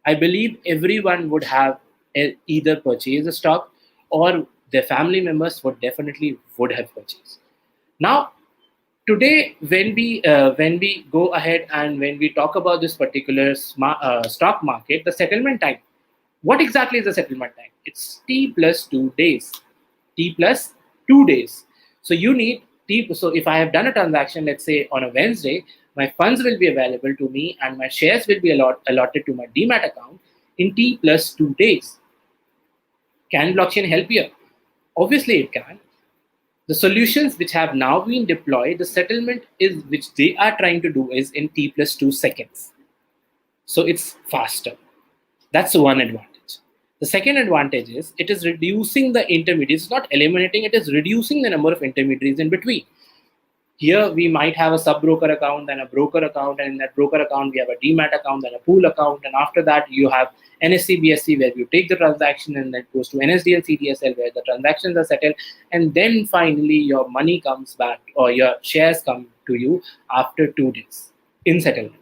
I believe everyone would have either purchased a stock or their family members would definitely would have purchased. Now, today, when we go ahead and when we talk about this particular stock market, the settlement time. What exactly is the settlement time? It's T plus 2 days. T plus 2 days. So you need T. So if I have done a transaction, let's say on a Wednesday, my funds will be available to me and my shares will be allotted to my demat account in T plus 2 days. Can blockchain help here? Obviously, it can. The solutions which have now been deployed, the settlement is which they are trying to do is in T plus 2 seconds. So it's faster. That's one advantage. The second advantage is it is reducing the intermediaries. It's not eliminating, it is reducing the number of intermediaries in between. Here we might have a sub-broker account and a broker account, and in that broker account we have a demat account and a pool account, and after that you have NSC BSC where you take the transaction and then goes to NSDL CDSL where the transactions are settled, and then finally your money comes back or your shares come to you after 2 days in settlement.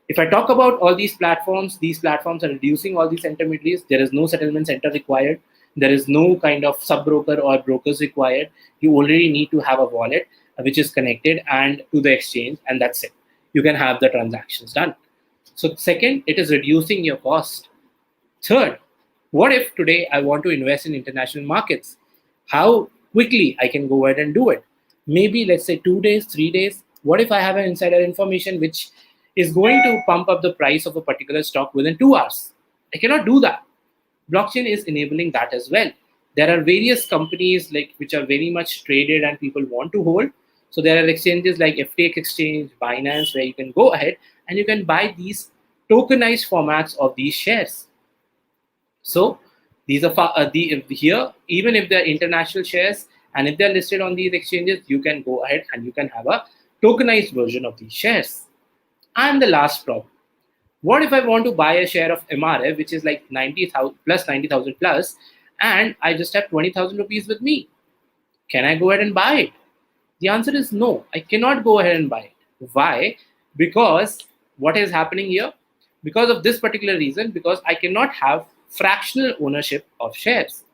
If I talk about all these platforms are reducing all these intermediaries. There is no settlement center required. There is no kind of sub broker or brokers required. You already need to have a wallet which is connected and to the exchange, and that's it. You can have the transactions done. So second, it is reducing your cost. Third, what if today I want to invest in international markets? How quickly I can go ahead and do it? Maybe let's say 2 days, 3 days. What if I have an insider information which is going to pump up the price of a particular stock within 2 hours? I cannot do that. Blockchain is enabling that as well. There are various companies like which are very much traded and people want to hold. So there are exchanges like FTX Exchange, Binance, where you can go ahead and you can buy these tokenized formats of these shares. So these are here, even if they're international shares and if they're listed on these exchanges, you can go ahead and you can have a tokenized version of these shares. And the last problem. What if I want to buy a share of MRF, which is like 90,000 plus 90,000 plus, and I just have 20,000 rupees with me? Can I go ahead and buy it? The answer is no. I cannot go ahead and buy it. Why? Because what is happening here? Because of this particular reason, because I cannot have fractional ownership of shares.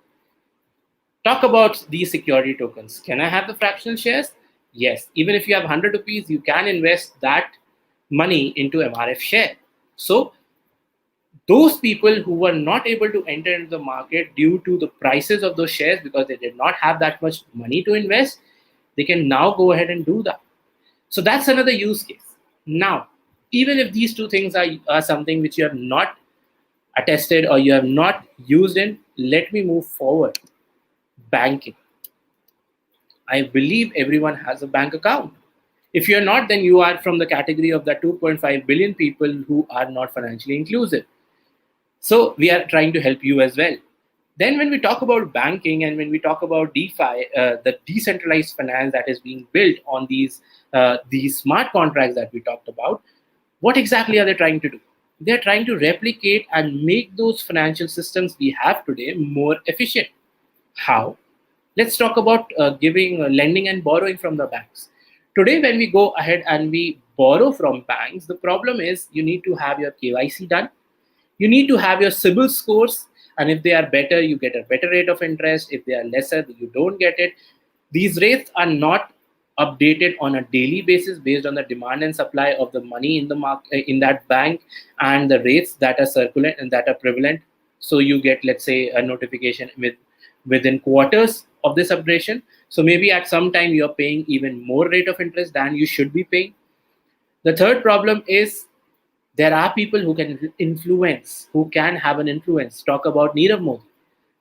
Talk about these security tokens. Can I have the fractional shares? Yes. Even if you have 100 rupees, you can invest that money into MRF share. So those people who were not able to enter into the market due to the prices of those shares because they did not have that much money to invest, they can now go ahead and do that. So that's another use case. Now, even if these two things are something which you have not attested or you have not used in, let me move forward. Banking. I believe everyone has a bank account. If you're not, then you are from the category of the 2.5 billion people who are not financially inclusive. So we are trying to help you as well. Then when we talk about banking and when we talk about DeFi, the decentralized finance that is being built on these smart contracts that we talked about, what exactly are they trying to do? They're trying to replicate and make those financial systems we have today more efficient. How? Let's talk about giving lending and borrowing from the banks. Today, when we go ahead and we borrow from banks, the problem is you need to have your KYC done. You need to have your CIBIL scores, and if they are better, you get a better rate of interest. If they are lesser, you don't get it. These rates are not updated on a daily basis based on the demand and supply of the money in the market in that bank and the rates that are circulate and that are prevalent. So you get, let's say, a notification within quarters of this updation. So maybe at some time you're paying even more rate of interest than you should be paying. The third problem is there are people who can influence, who can have an influence. Talk about Nirav Modi,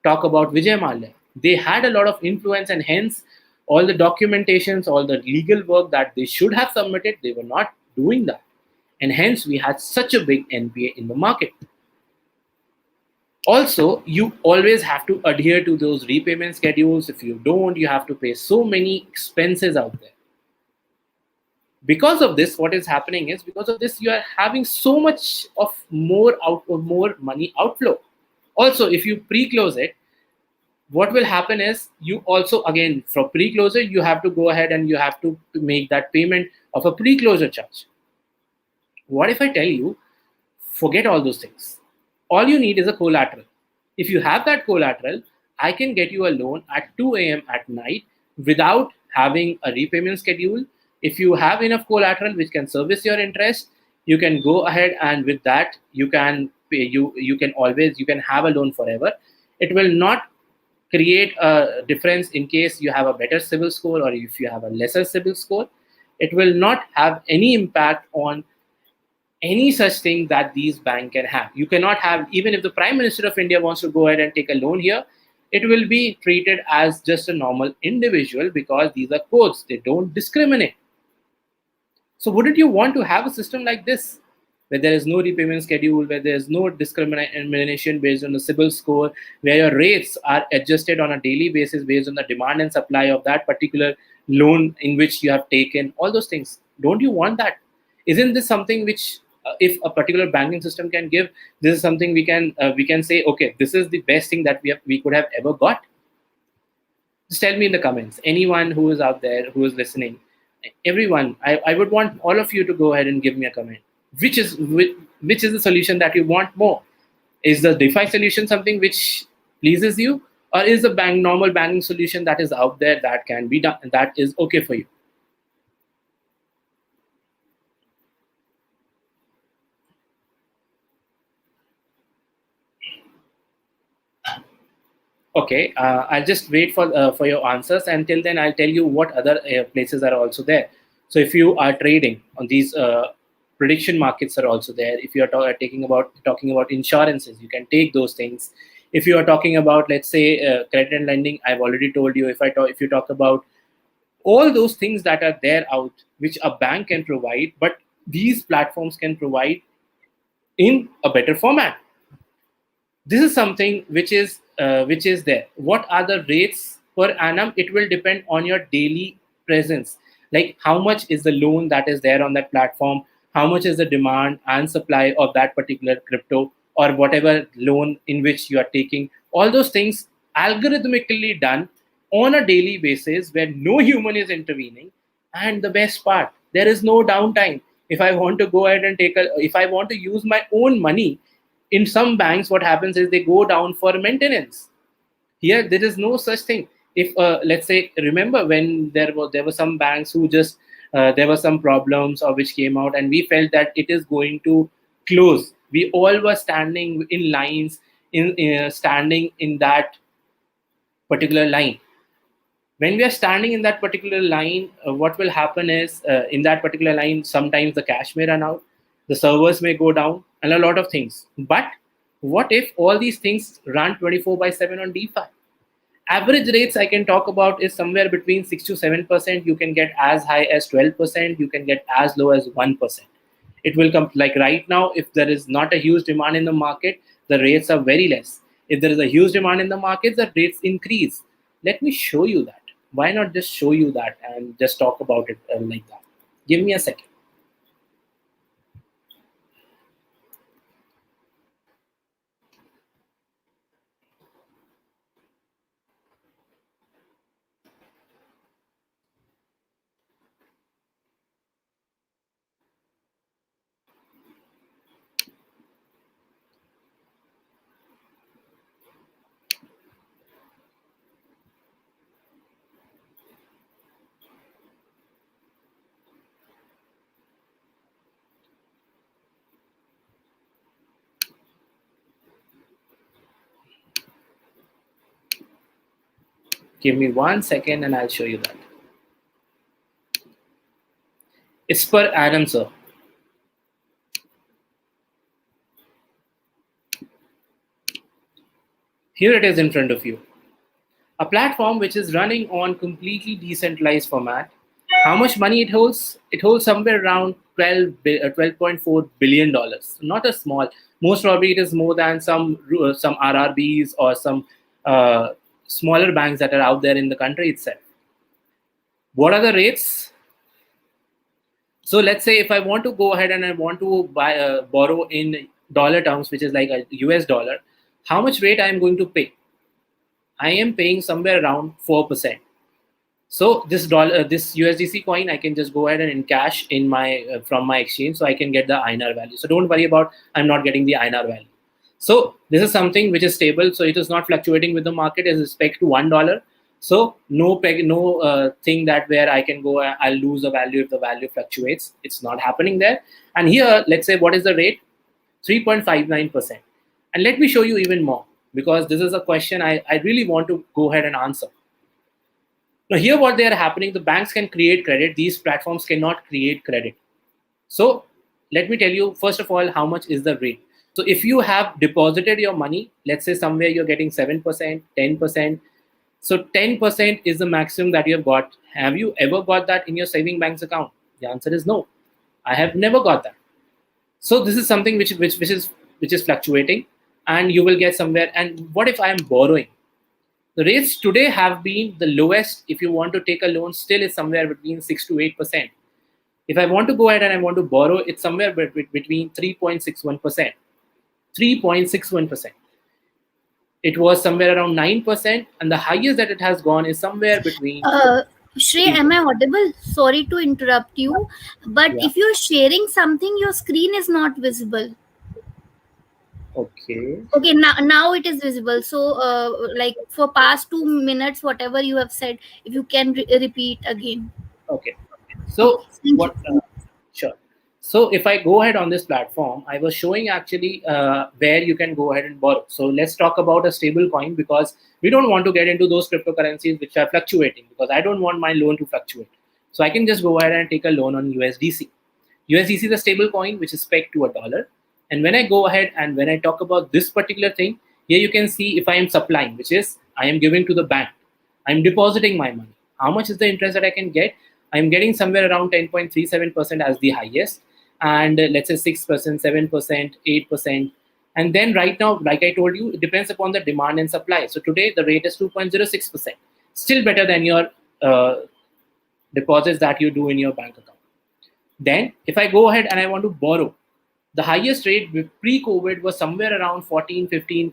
talk about Vijay Mallya. They had a lot of influence, and hence all the documentations, all the legal work that they should have submitted, they were not doing that. And hence we had such a big NPA in the market. Also, you always have to adhere to those repayment schedules. If you don't, you have to pay so many expenses out there. Because of this, what is happening is because of this, you are having so much of more money outflow. Also, if you pre-close it, What will happen is you also, again, for pre-closure, you have to go ahead and you have to make that payment of a pre-closure charge. What if I tell you, forget all those things? All you need is a collateral. If you have that collateral, I can get you a loan at 2 a.m. at night without having a repayment schedule. If you have enough collateral which can service your interest, you can go ahead, and with that you can pay, you can always, you can have a loan forever. It will not create a difference in case you have a better civil score or if you have a lesser civil score. It will not have any impact on any such thing that these banks can have. You cannot have, even if the Prime Minister of India wants to go ahead and take a loan here, it will be treated as just a normal individual because these are codes. They don't discriminate. So wouldn't you want to have a system like this, where there is no repayment schedule, where there is no discrimination based on the CIBIL score, where your rates are adjusted on a daily basis based on the demand and supply of that particular loan in which you have taken, all those things? Don't you want that? Isn't this something which, if a particular banking system can give, this is something we can say, okay, this is the best thing that we could have ever got? Just tell me in the comments, anyone who is out there who is listening, everyone, I would want all of you to go ahead and give me a comment. Which is the solution that you want more? Is the DeFi solution something which pleases you, or is the normal banking solution that is out there that can be done, that is okay for you? Okay, I'll just wait for your answers. Until then, I'll tell you what other places are also there. So if you are trading on these prediction markets are also there. If you are talking about insurances, you can take those things. If you are talking about, let's say, credit and lending, I've already told you. If you talk about all those things that are there out, which a bank can provide, but these platforms can provide in a better format. This is something which is there. What are the rates per annum? It will depend on your daily presence, like how much is the loan that is there on that platform, how much is the demand and supply of that particular crypto or whatever loan in which you are taking. All those things algorithmically done on a daily basis where no human is intervening. And the best part, there is no downtime. If I want to go ahead and if I want to use my own money, in some banks what happens is they go down for maintenance. Here there is no such thing. If let's say, remember when there were some banks who just there were some problems or which came out and we felt that it is going to close, we all were standing in lines, in standing in that particular line. When we are standing in that particular line, what will happen is, in that particular line, sometimes the cash may run out, the servers may go down, and a lot of things. But what if all these things run 24 by 7 on DeFi? Average rates I can talk about is somewhere between 6 to 7%. You can get as high as 12%. You can get as low as 1%. It will come, like right now, if there is not a huge demand in the market, the rates are very less. If there is a huge demand in the market, the rates increase. Let me show you that. Why not just show you that and just talk about it like that? Give me a second. Give me 1 second and I'll show you that. It's per annum, sir. Here it is in front of you. A platform which is running on completely decentralized format. How much money it holds? It holds somewhere around 12.4 billion dollars. Not a small. Most probably it is more than some RRBs or some uh, smaller banks that are out there in the country itself. What are the rates? So let's say if I want to go ahead and I want to borrow in dollar terms, which is like a US dollar, how much rate I am going to pay? I am paying somewhere around 4%. So this dollar, this USDC coin, I can just go ahead and encash in my from my exchange, so I can get the INR value. So don't worry about I'm not getting the INR value. So this is something which is stable. So it is not fluctuating with the market as respect to $1. So no peg, no thing that where I can go, I'll lose the value if the value fluctuates. It's not happening there. And here, let's say what is the rate? 3.59%. And let me show you even more, because this is a question I really want to go ahead and answer. Now, here what they are happening, the banks can create credit. These platforms cannot create credit. So let me tell you, first of all, how much is the rate. So if you have deposited your money, let's say somewhere you're getting 7%, 10%. So 10% is the maximum that you have got. Have you ever got that in your saving bank's account? The answer is no. I have never got that. So this is something which is fluctuating, and you will get somewhere. And what if I am borrowing? The rates today have been the lowest. If you want to take a loan, still is somewhere between 6 to 8%. If I want to go ahead and I want to borrow, it's somewhere between 3.61%. 3.61%. It was somewhere around 9%, and the highest that it has gone is somewhere between Uh, Shrey, am I 3%. audible? Sorry to interrupt you, but Yeah. if you're sharing something, your screen is not visible. Okay. Okay, now it is visible. So, like for past 2 minutes, whatever you have said, if you can repeat again. Okay. Okay, So thank you. what? Sure. So if I go ahead on this platform, I was showing actually where you can go ahead and borrow. So let's talk about a stable coin, because we don't want to get into those cryptocurrencies which are fluctuating, because I don't want my loan to fluctuate. So I can just go ahead and take a loan on USDC. USDC is a stable coin which is pegged to a dollar. And when I go ahead and when I talk about this particular thing, here you can see if I am supplying, which is I am giving to the bank, I'm depositing my money. How much is the interest that I can get? I'm getting somewhere around 10.37% as the highest, and let's say 6%, 7%, 8%. And then right now, like I told you, it depends upon the demand and supply. So today the rate is 2.06%, still better than your deposits that you do in your bank account. Then, if I go ahead and I want to borrow, the highest rate pre-COVID was somewhere around 14, 15%,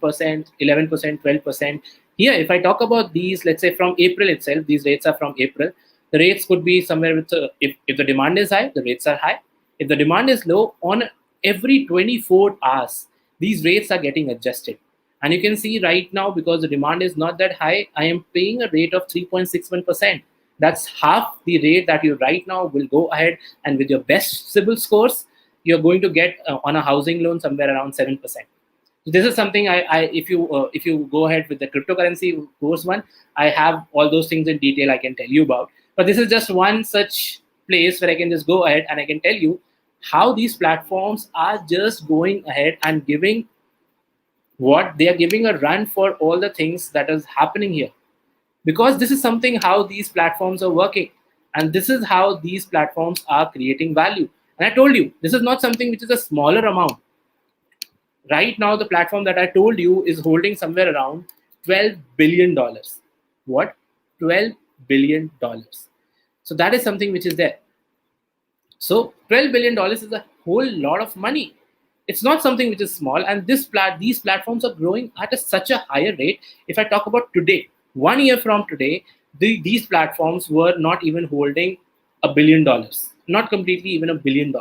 11%, 12%. Here, if I talk about these, let's say from April itself, these rates are from April. The rates could be somewhere with, if the demand is high, the rates are high. If the demand is low, on every 24 hours, these rates are getting adjusted. And you can see right now, because the demand is not that high, I am paying a rate of 3.61%. That's half the rate that you right now will go ahead, and with your best CIBIL scores, you're going to get on a housing loan somewhere around 7%. So this is something if you go ahead with the cryptocurrency course one, I have all those things in detail I can tell you about. But this is just one such place where I can just go ahead and I can tell you how these platforms are just going ahead and giving what they are giving a run for all the things that is happening here, because this is something how these platforms are working, and this is how these platforms are creating value. And I told you, this is not something which is a smaller amount. Right now the platform that I told you is holding somewhere around $12 billion. What? $12 billion. So that is something which is there. So $12 billion is a whole lot of money. It's not something which is small, and these platforms are growing at such a higher rate. If I talk about today, 1 year from today, these platforms were not even holding $1 billion, not completely even $1 billion.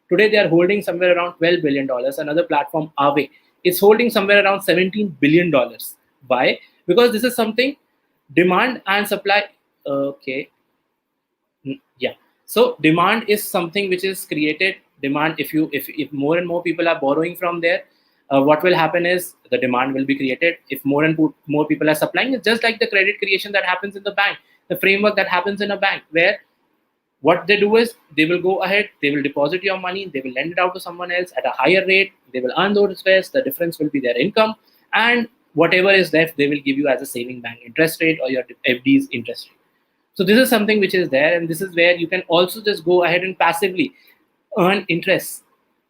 Today they are holding somewhere around $12 billion. Another platform, Aave, is holding somewhere around $17 billion. Why? Because this is something demand and supply. Okay, yeah. So demand is something which is created. Demand, if more and more people are borrowing from there, what will happen is the demand will be created. If more people are supplying, it's just like the credit creation that happens in the bank, the framework that happens in a bank, where what they do is they will go ahead, they will deposit your money, they will lend it out to someone else at a higher rate, they will earn those interest, the difference will be their income, and whatever is left they will give you as a saving bank interest rate or your FD's interest rate. So this is something which is there, and this is where you can also just go ahead and passively earn interest,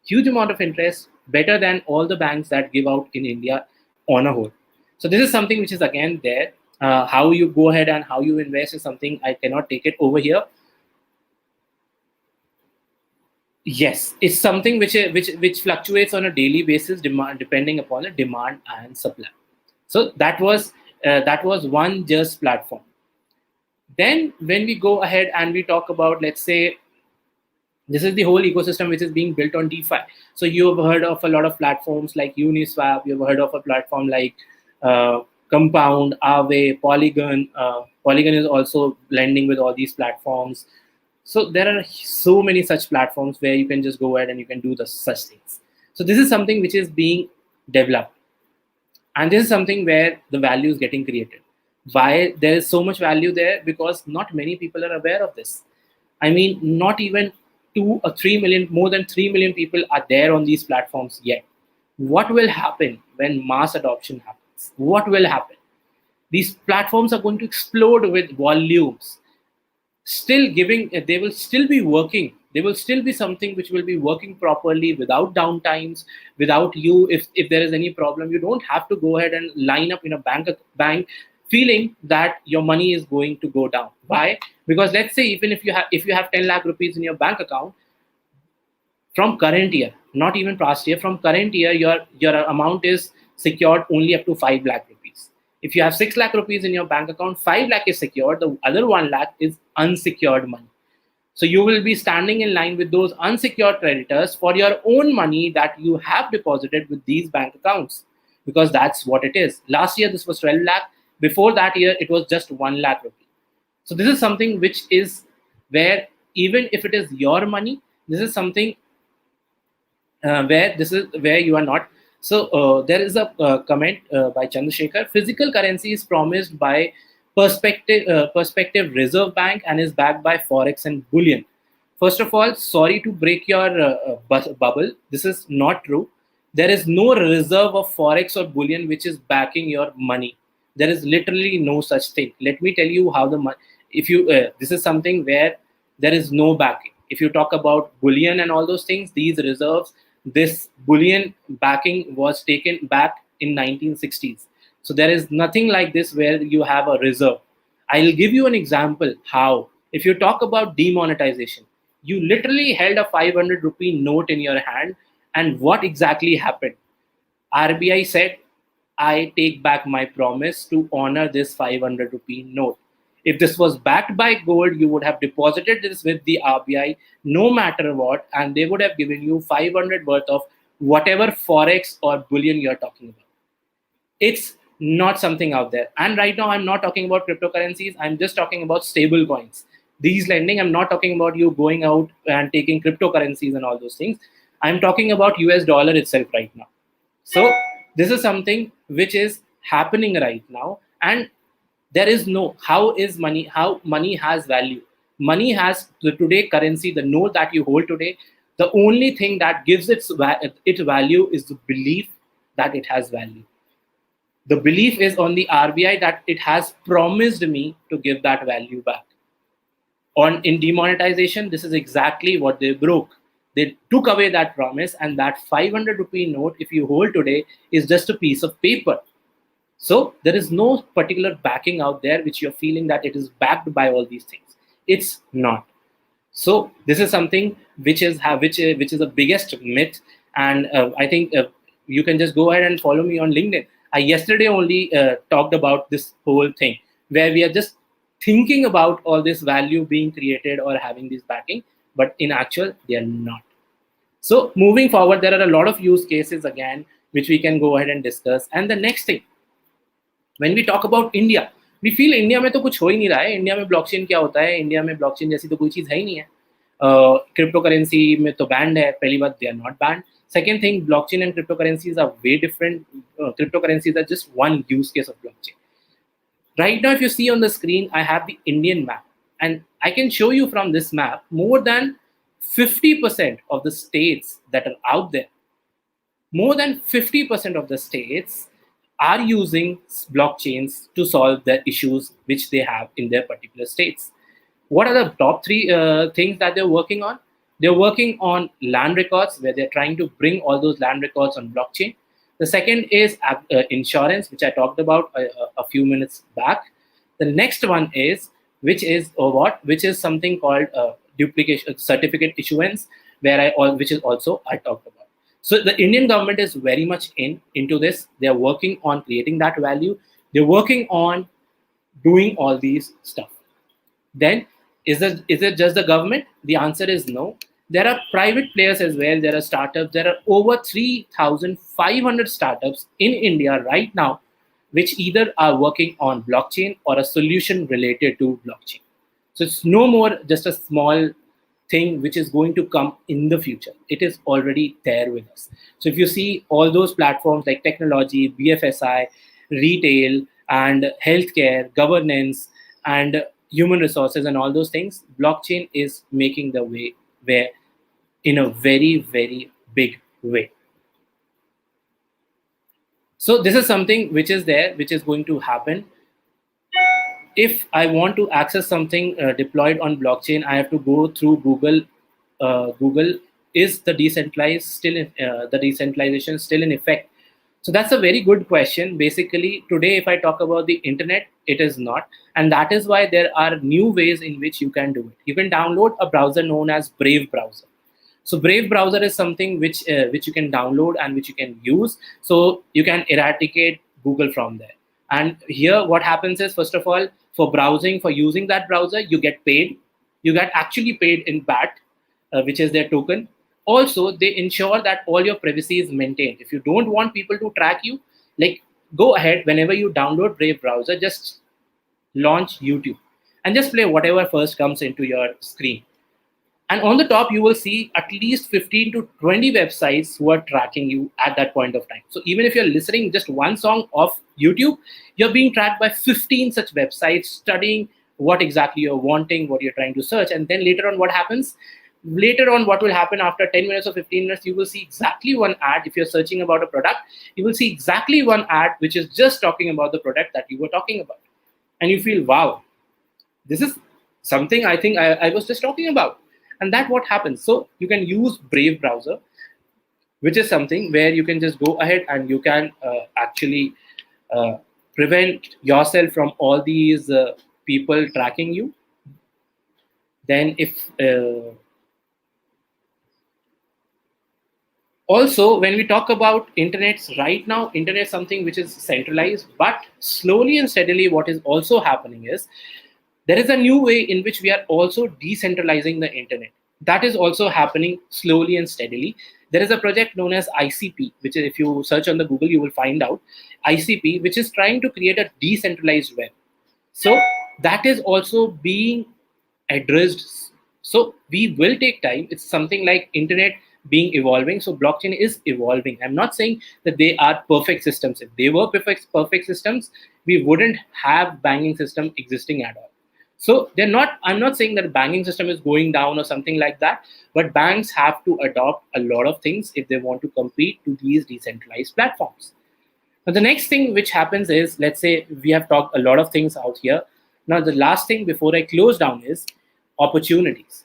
huge amount of interest, better than all the banks that give out in India on a whole. So this is something which is again there. How you go ahead and how you invest is something I cannot take it over here. Yes, it's something which fluctuates on a daily basis, demand depending upon the demand and supply. So that was That was one just platform. Then when we go ahead and we talk about, let's say, this is the whole ecosystem which is being built on DeFi. So you have heard of a lot of platforms like Uniswap. You've heard of a platform like Compound, Aave, Polygon. Polygon is also blending with all these platforms. So there are so many such platforms where you can just go ahead and you can do the such things. So this is something which is being developed, and this is something where the value is getting created. Why there is so much value there? Because not many people are aware of this. I mean, not even 2 or 3 million, more than 3 million people are there on these platforms yet. What will happen when mass adoption happens? What will happen? These platforms are going to explode with volumes. Still giving, they will still be working. They will still be something which will be working properly without downtimes, without you. If there is any problem, you don't have to go ahead and line up in a bank feeling that your money is going to go down. Why? Because let's say even if you have 10 lakh rupees in your bank account, from current year, not even past year, from current year, your amount is secured only up to 5 lakh rupees. If you have 6 lakh rupees in your bank account, 5 lakh is secured, the other 1 lakh is unsecured money. So you will be standing in line with those unsecured creditors for your own money that you have deposited with these bank accounts, because that's what it is. Last year this was 12 lakh. Before that year it was just 1 lakh rupee. So this is something which is where, even if it is your money, this is something where this is where you are not. So there is a comment by Chandrasekhar. Physical currency is promised by Perspective Reserve Bank and is backed by Forex and bullion. First of all, sorry to break your bubble. This is not true. There is no reserve of Forex or bullion which is backing your money. There is literally no such thing. Let me tell you how the money. If you this is something where there is no backing. If you talk about bullion and all those things, these reserves, this bullion backing was taken back in 1960s. So there is nothing like this where you have a reserve. I'll give you an example how. If you talk about demonetization, you literally held a 500 rupee note in your hand, and what exactly happened? RBI said, I take back my promise to honor this 500 rupee note. If this was backed by gold, you would have deposited this with the RBI no matter what, and they would have given you 500 worth of whatever Forex or bullion you're talking about. It's not something out there. And right now, I'm not talking about cryptocurrencies. I'm just talking about stable coins. These lending, I'm not talking about you going out and taking cryptocurrencies and all those things. I'm talking about US dollar itself right now. So this is something which is happening right now. And there is no, how money has value. Money has the today currency, the note that you hold today. The only thing that gives its value is the belief that it has value. The belief is on the RBI that it has promised me to give that value back. On in demonetization, this is exactly what they broke. They took away that promise, and that 500 rupee note, if you hold today, is just a piece of paper. So there is no particular backing out there which you're feeling that it is backed by all these things. It's not. So this is something which is the biggest myth, and I think you can just go ahead and follow me on LinkedIn. I yesterday only talked about this whole thing where we are just thinking about all this value being created or having this backing, but in actual they are not. So moving forward, there are a lot of use cases again which we can go ahead and discuss. And the next thing, when we talk about India, we feel India में तो कुछ हो ही नहीं रहा है. India में blockchain क्या होता है? इंडिया में ब्लॉकचेन जैसी तो कोई चीज़ है ही नहीं है. क्रिप्टो करेंसी में तो बैंड है. पहली बात, they are not banned. Second thing, blockchain and cryptocurrencies are way different. Cryptocurrencies are just one use case of blockchain. Right now, if you see on the screen, I have the Indian map, and I can show you from this map more than 50% of the states that are out there. More than 50% of the states are using blockchains to solve the issues which they have in their particular states. What are the top three things that they're working on? They're working on land records, where they're trying to bring all those land records on blockchain. The second is insurance, which I talked about a few minutes back. The next one is, which is something called duplication certificate issuance, which is also I talked about. So the Indian government is very much into this. They are working on creating that value. They're working on doing all these stuff. Then is it just the government? The answer is no. There are private players as well. There are startups. There are over 3,500 startups in India right now, which either are working on blockchain or a solution related to blockchain. So it's no more just a small thing which is going to come in the future. It is already there with us. So if you see all those platforms like technology, BFSI, retail, and healthcare, governance, and human resources, and all those things, blockchain is making the way where in a very, very big way. So this is something which is there, which is going to happen. If I want to access something deployed on blockchain, I have to go through Google. Google, is the decentralized still in, the decentralization still in effect? So that's a very good question. Basically, today, if I talk about the internet, it is not, and that is why there are new ways in which you can do it. You can download a browser known as Brave browser. So Brave browser is something which you can download and which you can use. So you can eradicate Google from there. And here, what happens is, first of all, for browsing, for using that browser, you get paid. You get actually paid in BAT, which is their token. Also, they ensure that all your privacy is maintained. If you don't want people to track you, like, go ahead, whenever you download Brave browser, just launch YouTube and just play whatever first comes into your screen. And on the top, you will see at least 15 to 20 websites who are tracking you at that point of time. So even if you're listening just one song of YouTube, you're being tracked by 15 such websites, studying what exactly you're wanting, what you're trying to search. And then later on, what happens? Later on, what will happen after 10 minutes or 15 minutes, you will see exactly one ad. If you're searching about a product, you will see exactly one ad which is just talking about the product that you were talking about. And you feel, wow, this is something I think I was just talking about. And that what happens. So you can use Brave browser, which is something where you can just go ahead and you can actually uh, prevent yourself from all these people tracking you. Then if also, when we talk about internets right now, internet is something which is centralized, but slowly and steadily what is also happening is there is a new way in which we are also decentralizing the internet. That is also happening slowly and steadily. There is a project known as ICP, which is, if you search on the Google, you will find out ICP, which is trying to create a decentralized web. So that is also being addressed. So we will take time. It's something like internet being evolving. So blockchain is evolving. I'm not saying that they are perfect systems. If they were perfect systems, we wouldn't have banking system existing at all. So they're not. I'm not saying that the banking system is going down or something like that. But banks have to adopt a lot of things if they want to compete to these decentralized platforms. Now, the next thing which happens is, let's say we have talked a lot of things out here. Now, the last thing before I close down is opportunities.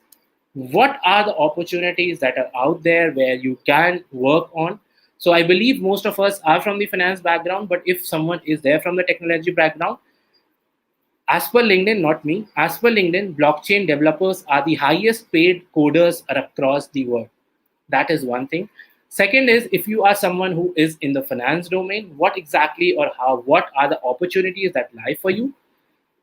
What are the opportunities that are out there where you can work on? So, I believe most of us are from the finance background, but if someone is there from the technology background, as per LinkedIn, not me, as per LinkedIn, blockchain developers are the highest paid coders across the world. That is one thing. Second is, if you are someone who is in the finance domain, what exactly or how, what are the opportunities that lie for you?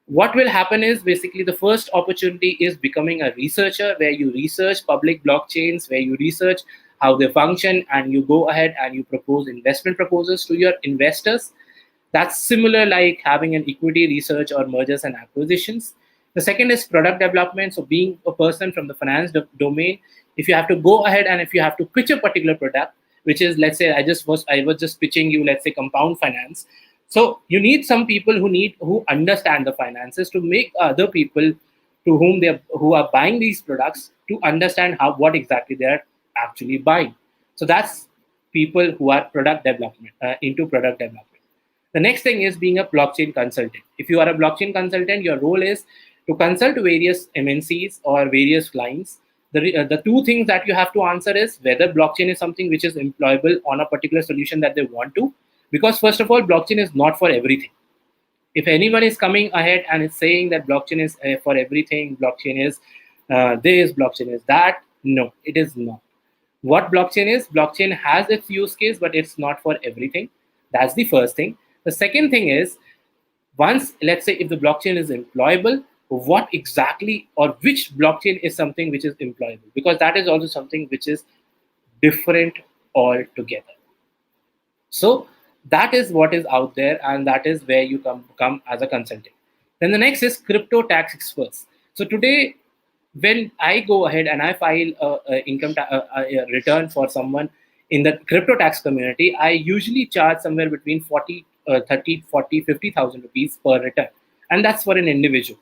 What will happen is, basically, the first opportunity is becoming a researcher, where you research public blockchains, where you research how they function, and you go ahead and you propose investment proposals to your investors. That's similar like having an equity research or mergers and acquisitions. The second is product development. So being a person from the finance domain, if you have to go ahead and if you have to pitch a particular product, which is, let's say, I was just pitching you, let's say, compound finance. So you need some people who understand the finances to make other people to whom who are buying these products to understand how what exactly they are actually buying. So that's people who are product development into product development. The next thing is being a blockchain consultant. If you are a blockchain consultant, your role is to consult various MNCs or various clients. The two things that you have to answer is whether blockchain is something which is employable on a particular solution that they want to. Because first of all, blockchain is not for everything. If anyone is coming ahead and is saying that blockchain is for everything, blockchain is this, blockchain is that, no, it is not. What blockchain is, blockchain has its use case, but it's not for everything. That's the first thing. The second thing is, Once, let's say, if the blockchain is employable, what exactly or which blockchain is something which is employable? Because that is also something which is different altogether. So that is what is out there, and that is where you come as a consultant. Then the next is crypto tax experts. So today, when I go ahead and I file a return for someone in the crypto tax community, I usually charge somewhere between 30, 40, 50,000 rupees per return, and that's for an individual.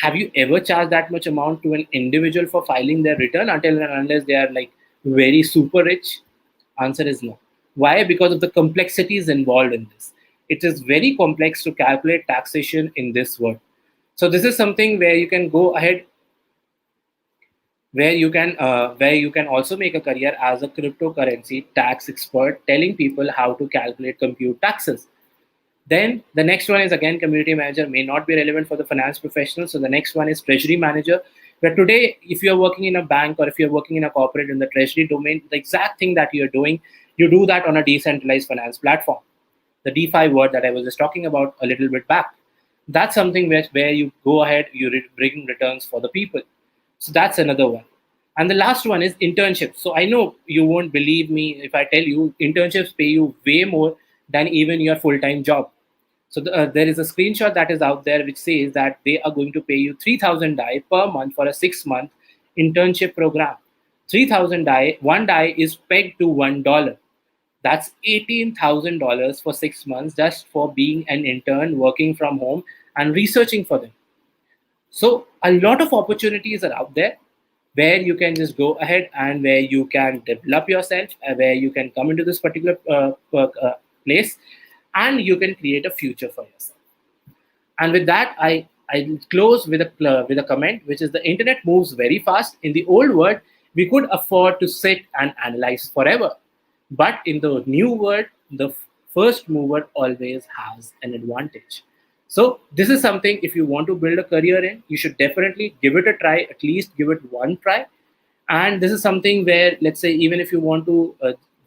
Have you ever charged that much amount to an individual for filing their return until and unless they are like very super rich? Answer is no. Why? Because of the complexities involved in this. It is very complex to calculate taxation in this world. So this is something where you can go ahead, where you can also make a career as a cryptocurrency tax expert, telling people how to calculate compute taxes. Then the next one is again community manager, may not be relevant for the finance professional. So the next one is treasury manager, where today, if you're working in a bank or if you're working in a corporate in the treasury domain, the exact thing that you're doing, you do that on a decentralized finance platform. The DeFi word that I was just talking about a little bit back. That's something where you go ahead, you bring returns for the people. So that's another one. And the last one is internships. So I know you won't believe me if I tell you internships pay you way more than even your full-time job. So there is a screenshot that is out there which says that they are going to pay you 3,000 DAI per month for a 6-month internship program. 3,000 DAI, one DAI is pegged to $1. That's $18,000 for 6 months just for being an intern working from home and researching for them. So a lot of opportunities are out there where you can just go ahead and where you can develop yourself, where you can come into this particular place and you can create a future for yourself. And with that, I close with a comment, which is the internet moves very fast. In the old world, we could afford to sit and analyze forever, but in the new world, the first mover always has an advantage. So this is something, if you want to build a career in, you should definitely give it a try. At least give it one try. And this is something where, let's say, even if you want to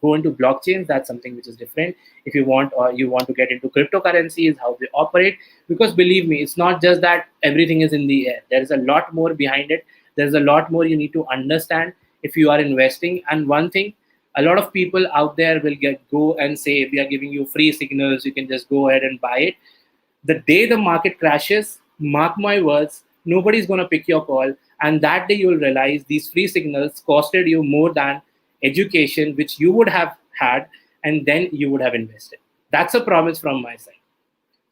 go into blockchains, that's something which is different. If you want, or you want to get into cryptocurrencies, how they operate, because believe me, it's not just that everything is in the air. There is a lot more behind it. There's a lot more you need to understand if you are investing. And one thing, a lot of people out there will go and say, we are giving you free signals, you can just go ahead and buy it. The day the market crashes, mark my words, nobody's going to pick your call. And that day you'll realize these free signals costed you more than education, which you would have had, and then you would have invested. That's a promise from my side.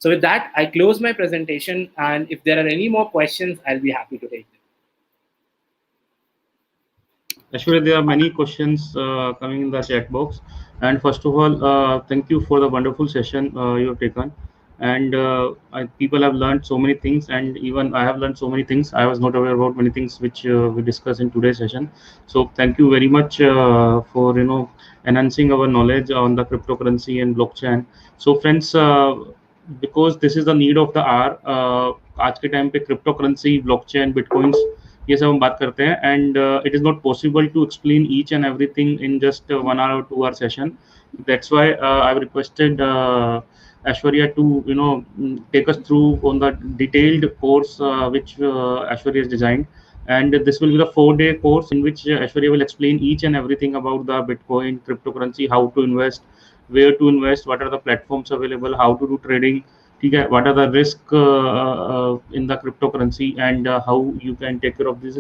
So with that, I close my presentation. And if there are any more questions, I'll be happy to take them. Actually, there are many questions coming in the chat box. And first of all, thank you for the wonderful session you have taken. And people have learned so many things, and even I have learned so many things. I was not aware about many things which we discussed in today's session. So thank you very much for enhancing our knowledge on the cryptocurrency and blockchain. So friends, because this is the need of the hour, आज के time पे cryptocurrency, blockchain, bitcoins ये सब हम बात करते हैं, and it is not possible to explain each and everything in just 1 hour or 2 hour session. That's why I've requested Ashwarya to take us through on the detailed course which Ashwarya has designed, and this will be the 4-day course in which Ashwarya will explain each and everything about the Bitcoin, cryptocurrency, how to invest, where to invest, what are the platforms available, how to do trading, ठीक है, what are the risk in the cryptocurrency, and how you can take care of these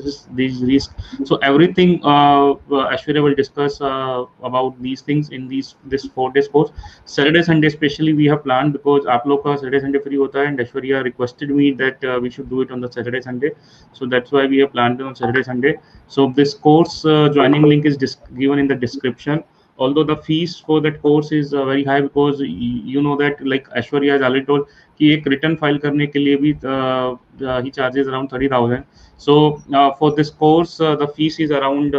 risks. So everything Ashwarya will discuss about these things in this 4 days course. Saturday Sunday especially we have planned, because आप लोग का Saturday Sunday free होता है, and Ashwarya requested me that we should do it on the Saturday Sunday. So that's why we have planned it on Saturday Sunday. So this course joining link is given in the description. Although the fees for that course is very high, because you know that, like Ashwarya has already told, कि एक return file करने के लिए भी he charges around 30,000. So for this course the fees is around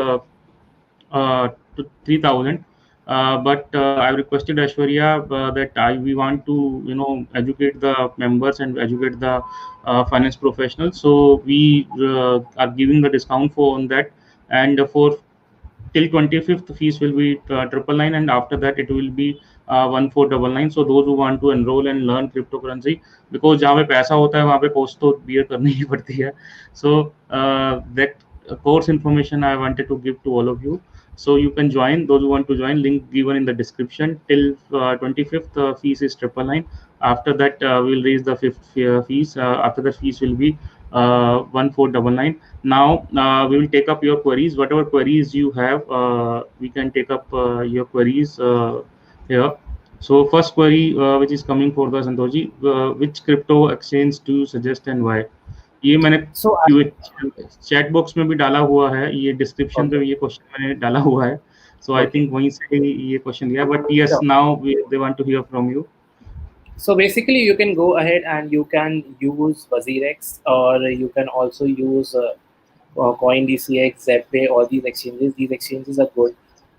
3,000. But I requested Ashwarya that we want to educate the members and educate the finance professionals. So we are giving the discount for on that, and for till 25th fees will be 999, and after that it will be 1499. So those who want to enroll and learn cryptocurrency, because जहाँ पे पैसा होता है वहाँ पे cost तो beer करनी ही पड़ती है. So that course information I wanted to give to all of you. So you can join, those who want to join, link given in the description. Till 25th fees is 999. After that we'll raise the fifth fees. After that fees will be 1499. Now we will take up your queries. Whatever queries you have, we can take up your queries here. So first query which is coming for the Santoshi, which crypto exchange do you suggest and why? ये मैंने So chat box में भी डाला हुआ है, ये description okay, पे भी ये क्वेश्चन मैंने डाला हुआ है. सो आई okay. थिंक वहीं से ही ये क्वेश्चन लिया, but yes Sure. Now they want to hear from you. So basically, you can go ahead and you can use WazirX, or you can also use CoinDCX, ZepPay, all these exchanges. These exchanges are good.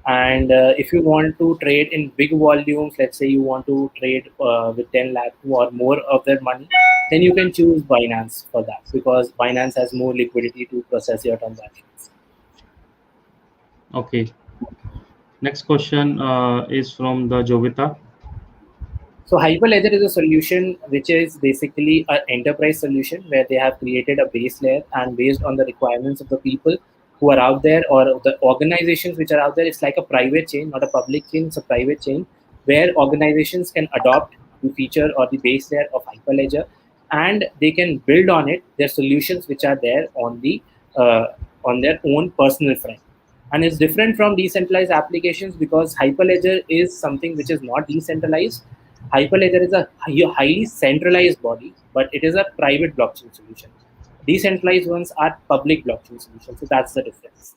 And if you want to trade in big volumes, let's say you want to trade with 10 lakh or more of that money, then you can choose Binance for that, because Binance has more liquidity to process your transactions. Okay, next question is from the Jovita. So Hyperledger is a solution which is basically an enterprise solution where they have created a base layer, and based on the requirements of the people who are out there or the organizations which are out there, it's like a private chain, not a public chain, it's a private chain where organizations can adopt the feature or the base layer of Hyperledger, and they can build on it their solutions which are there uh, on their own personal front. And it's different from decentralized applications because Hyperledger is something which is not decentralized. Hyperledger is a highly centralized body, but it is a private blockchain solution. Decentralized ones are public blockchain solutions. So that's the difference.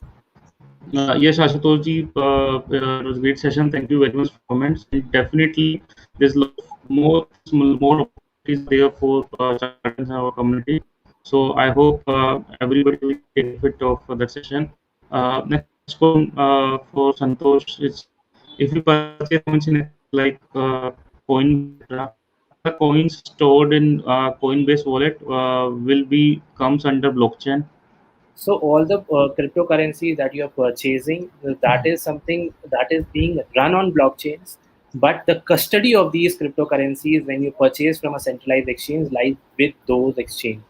Yes, Ashutosh ji, it was a great session. Thank you very much for comments. And definitely, there's lot of more opportunities there for charters in our community. So I hope everybody will take benefit of that session. Next question for Santosh is, if you purchase coins in exchange like Coinbase, etc., are the coins stored in Coinbase wallet will be comes under blockchain? So all the cryptocurrency that you are purchasing, that is something that is being run on blockchains. But the custody of these cryptocurrencies, when you purchase from a centralized exchange, lies with those exchanges.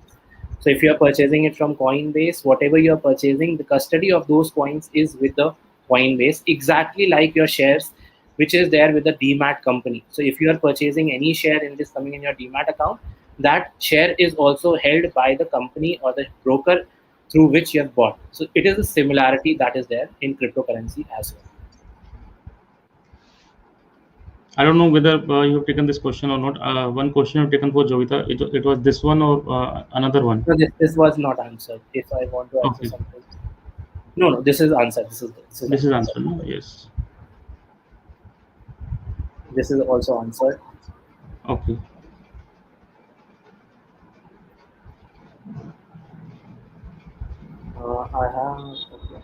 So if you are purchasing it from Coinbase, whatever you are purchasing, the custody of those coins is with the Coinbase, exactly like your shares, which is there with the Demat company. So if you are purchasing any share in this coming in your Demat account, that share is also held by the company or the broker through which you have bought. So it is a similarity that is there in cryptocurrency as well. I don't know whether you have taken this question or not. One question I've taken for Jovita. It was this one or another one? So this was not answered. If I want to answer Okay, something, no, this is answered. This is this is answered. answer. No? Yes. This is also answered. Okay. I have. Okay.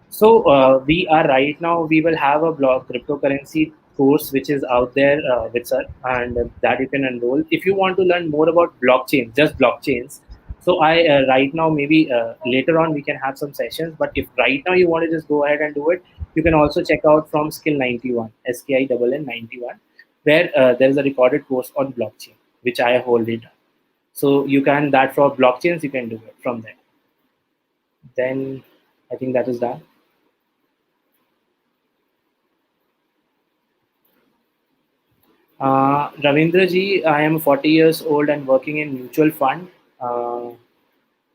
So we are right now. We will have a block cryptocurrency course which is out there with sir, and that you can enroll if you want to learn more about blockchain, just blockchains. So I right now maybe later on we can have some sessions. But if right now you want to just go ahead and do it, you can also check out from Skill 91, SKINN 91, where there is a recorded course on blockchain which I have already done. So you can that for blockchains you can do it from there. Then I think that is done. Ravindra ji, I am 40 years old and working in mutual fund,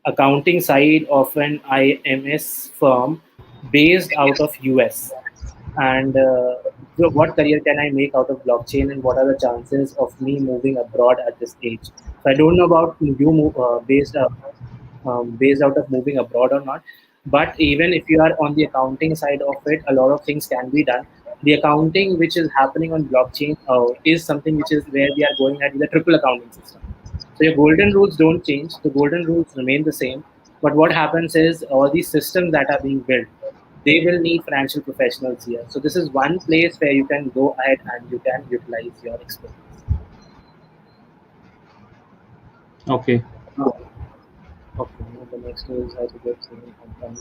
accounting side of an IMS firm based out of US. And so what career can I make out of blockchain, and what are the chances of me moving abroad at this age? So I don't know about you based out of moving abroad or not. But even if you are on the accounting side of it, a lot of things can be done. The accounting which is happening on blockchain is something which is where we are going at with a triple accounting system. So your golden rules don't change. The golden rules remain the same. But what happens is all these systems that are being built, they will need financial professionals here. So this is one place where you can go ahead and you can utilize your expertise. Okay. Okay, the next is how to get saving company.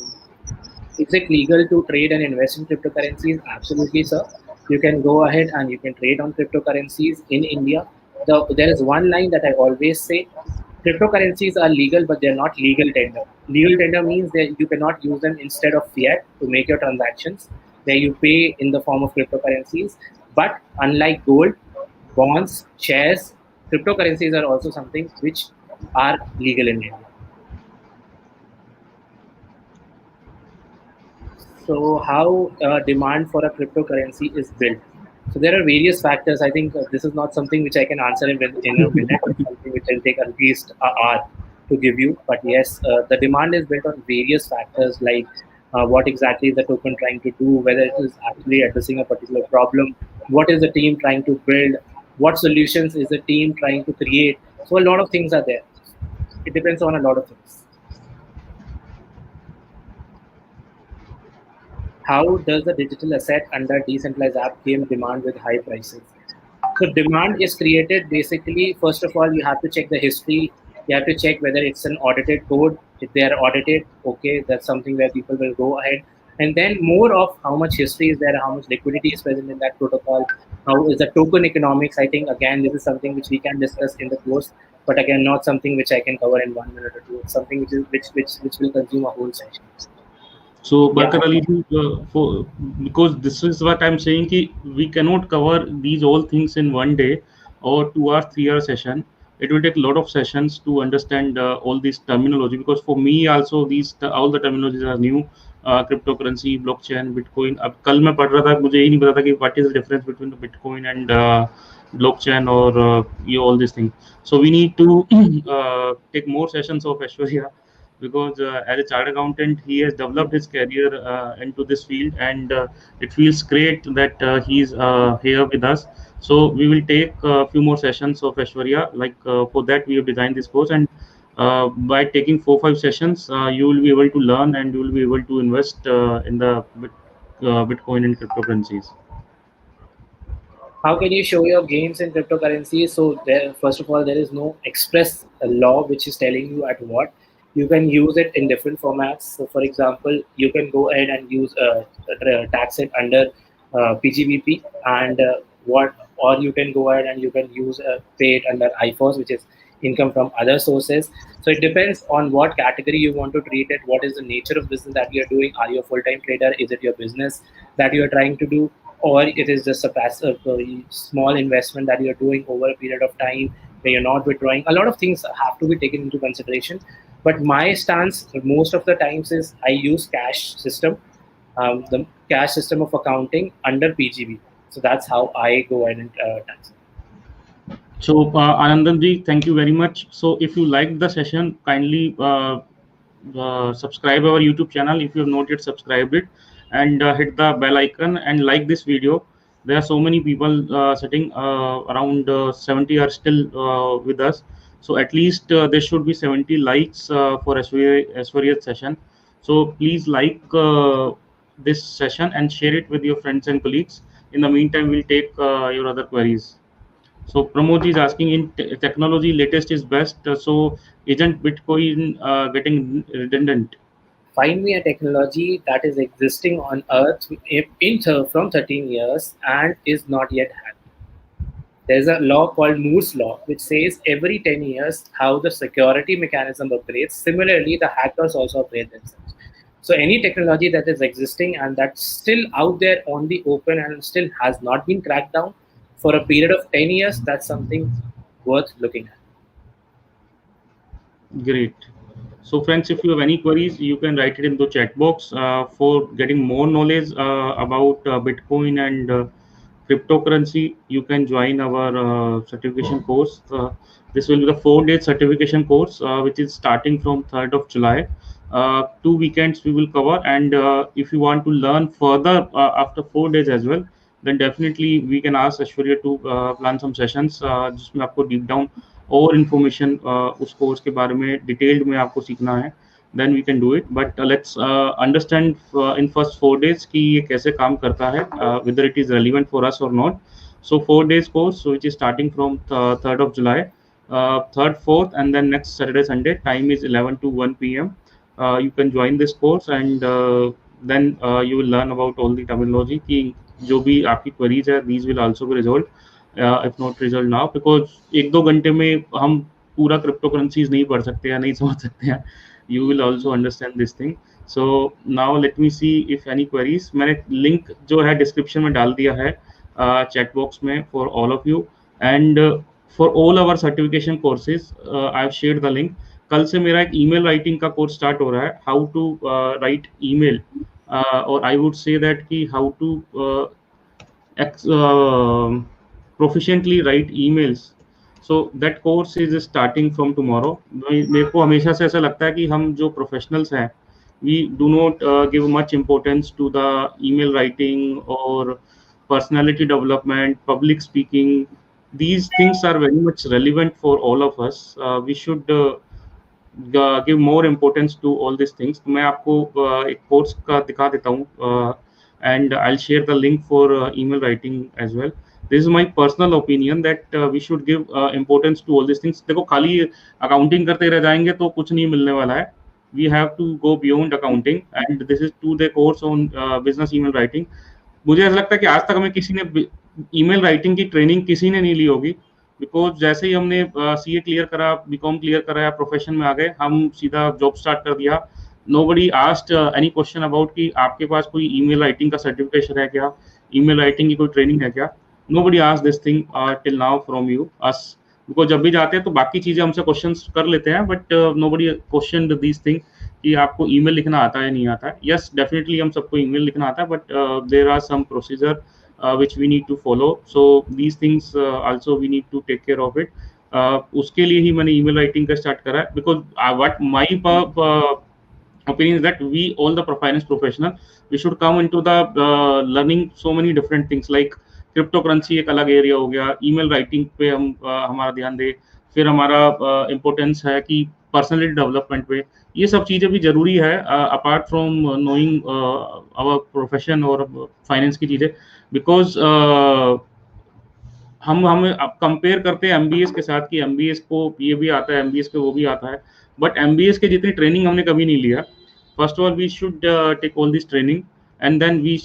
Is it legal to trade and invest in cryptocurrencies? Absolutely, sir. You can go ahead and you can trade on cryptocurrencies in India. There is one line that I always say: cryptocurrencies are legal, but they're not legal tender. Legal tender means that you cannot use them instead of fiat to make your transactions, where you pay in the form of cryptocurrencies. But unlike gold, bonds, shares, cryptocurrencies are also something which are legal in India. So, how demand for a cryptocurrency is built? So, there are various factors. I think this is not something which I can answer in a minute. It's something which will take at least an hour to give you. But yes, the demand is built on various factors like what exactly is the token trying to do, whether it is actually addressing a particular problem, what is the team trying to build, what solutions is the team trying to create. So, a lot of things are there. It depends on a lot of things. How does the digital asset under decentralized app game demand with high prices? So demand is created basically, first of all, you have to check the history. You have to check whether it's an audited code. If they are audited, okay, that's something where people will go ahead. And then more of how much history is there, how much liquidity is present in that protocol, how is the token economics. I think again this is something which we can discuss in the course, but again not something which I can cover in 1 minute or two. It's something which will consume a whole session. So, Yeah, Barkar Ali, for because this is what I'm saying, कि we cannot cover these all things in one day or 2 hours, 3 hour session. It will take a lot of sessions to understand all this terminology. Because for me also, all the terminologies are new. Cryptocurrency, blockchain, Bitcoin. अब कल मैं पढ़ रहा था, मुझे यही नहीं पता था कि what is the difference between the Bitcoin and blockchain or all these things. So we need to take more sessions of Ashwarya, because as a chartered accountant he has developed his career into this field, and it feels great that he's here with us. So we will take a few more sessions of Ashwarya. Like for that we have designed this course, and by taking 4 5 sessions you will be able to learn, and you will be able to invest in the Bitcoin and cryptocurrencies. how can you show your gains in cryptocurrency? So there, first of all, there is no express law which is telling you at what. You can use it in different formats. So for example, you can go ahead and use tax it under PGBP, and what, or you can go ahead and you can use pay it under IFOS, which is income from other sources. So it depends on what category you want to treat it. What is the nature of business that you're doing? Are you a full-time trader? Is it your business that you're trying to do? Or it is just a passive, small investment that you're doing over a period of time where you're not withdrawing. A lot of things have to be taken into consideration. But my stance most of the times is I use cash system, the cash system of accounting under PGB. So that's how I go ahead and tax it. So, Anandanji, thank you very much. So, if you liked the session, kindly subscribe our YouTube channel if you have not yet subscribed it, and hit the bell icon and like this video. There are so many people sitting around 70 are still with us. So, at least there should be 70 likes for Aswarya's session. So, please like this session and share it with your friends and colleagues. In the meantime, we'll take your other queries. So Pramod is asking, in technology, latest is best. So isn't Bitcoin getting redundant? Find me a technology that is existing on Earth from 13 years and is not yet hacked. There's a law called Moore's law, which says every 10 years how the security mechanism operates. Similarly, the hackers also operate themselves. So any technology that is existing and that's still out there on the open and still has not been cracked down for a period of 10 years, that's something worth looking at. Great. So friends, if you have any queries, you can write it in the chat box. For getting more knowledge about Bitcoin and cryptocurrency, you can join our certification course. This will be the 4 day certification course, which is starting from 3rd of July. 2 weekends we will cover, and if you want to learn further after 4 days as well, then definitely we can ask Ashwarya to plan some sessions जिसमें आपको deep down और information उस course के बारे में detailed में आपको सीखना है, then we can do it. But let's understand in first 4 days कि ये कैसे काम करता है, whether it is relevant for us or not. So 4 days course, which is starting from 3rd of July, 3rd, 4th, and then next Saturday, Sunday. Time is 11 to 1 p.m. You can join this course, and then you will learn about all the terminology कि जो भी आपकी queries है these will also be resolved, if not resolved now, because एक दो घंटे में हम पूरा क्रिप्टो करेंसीज नहीं पढ़ सकते या नहीं समझ सकते हैं. You will also understand this thing. So now let me see if any queries. मैंने लिंक जो है डिस्क्रिप्शन में डाल दिया है चैट बॉक्स में for all of you, and for all our certification courses I have shared the link. कल से मेरा एक ईमेल राइटिंग का कोर्स स्टार्ट हो रहा है, हाउ टू राइट ईमेल, और आई वुड से दैट कि how to proficiently write emails. So that course is starting from tomorrow. मेरे को हमेशा से ऐसा लगता है कि हम जो प्रोफेशनल्स हैं, we do not give much importance to the email writing or personality development, public speaking. These things are very much relevant for all of us. We should give more importance to all these things. तो मैं आपको एक course का दिखा देता हूँ, and I'll share the link for email writing as well. This is my personal opinion that we should give importance to all these things. देखो खाली अकाउंटिंग करते रह जाएंगे तो कुछ नहीं मिलने वाला है. We have to go beyond accounting, and this is to the course on business email writing. मुझे ऐसा लगता है कि आज तक हमें किसी ने ईमेल राइटिंग की ट्रेनिंग किसी ने नहीं ली होगी, बिकॉज जैसे ही हमने सीए क्लियर करा, बीकॉम क्लियर करा या प्रोफेशन में आ गए, हम सीधा जॉब स्टार्ट कर दिया. Nobody asked any question about कि आपके पास कोई ईमेल राइटिंग का सर्टिफिकेशन है क्या, ईमेल राइटिंग की कोई ट्रेनिंग है क्या. Nobody asked this thing till now from you us, because जब भी जाते हैं तो बाकी चीजें हमसे क्वेश्चन कर लेते हैं, but nobody question these thing कि आपको ईमेल लिखना आता है नहीं आता है. यस, डेफिनेटली हम सबको ईमेल लिखना आता है, but there are some procedure which we need to follow. So these things also we need to take care of it. उसके लिए ही मैंने email writing का start करा है, because what my opinion is that we all the finance professional, we should come into the learning so many different things like crypto currency एक अलग area हो गया, ईमेल राइटिंग पे हम हमारा ध्यान दे, फिर हमारा इम्पोर्टेंस है कि पर्सनलिटी डेवलपमेंट पे. ये सब चीज़ें भी जरूरी है apart from knowing our profession और फाइनेंस की चीज़ें, बिकॉज हम अब कंपेयर करते हैं एमबीएस के साथ कि एमबीएस को ये भी आता है, एमबीएस पे वो भी आता है, बट एमबीएस के जितनी ट्रेनिंग हमने कभी नहीं लिया. First of all we should take all this training, and then we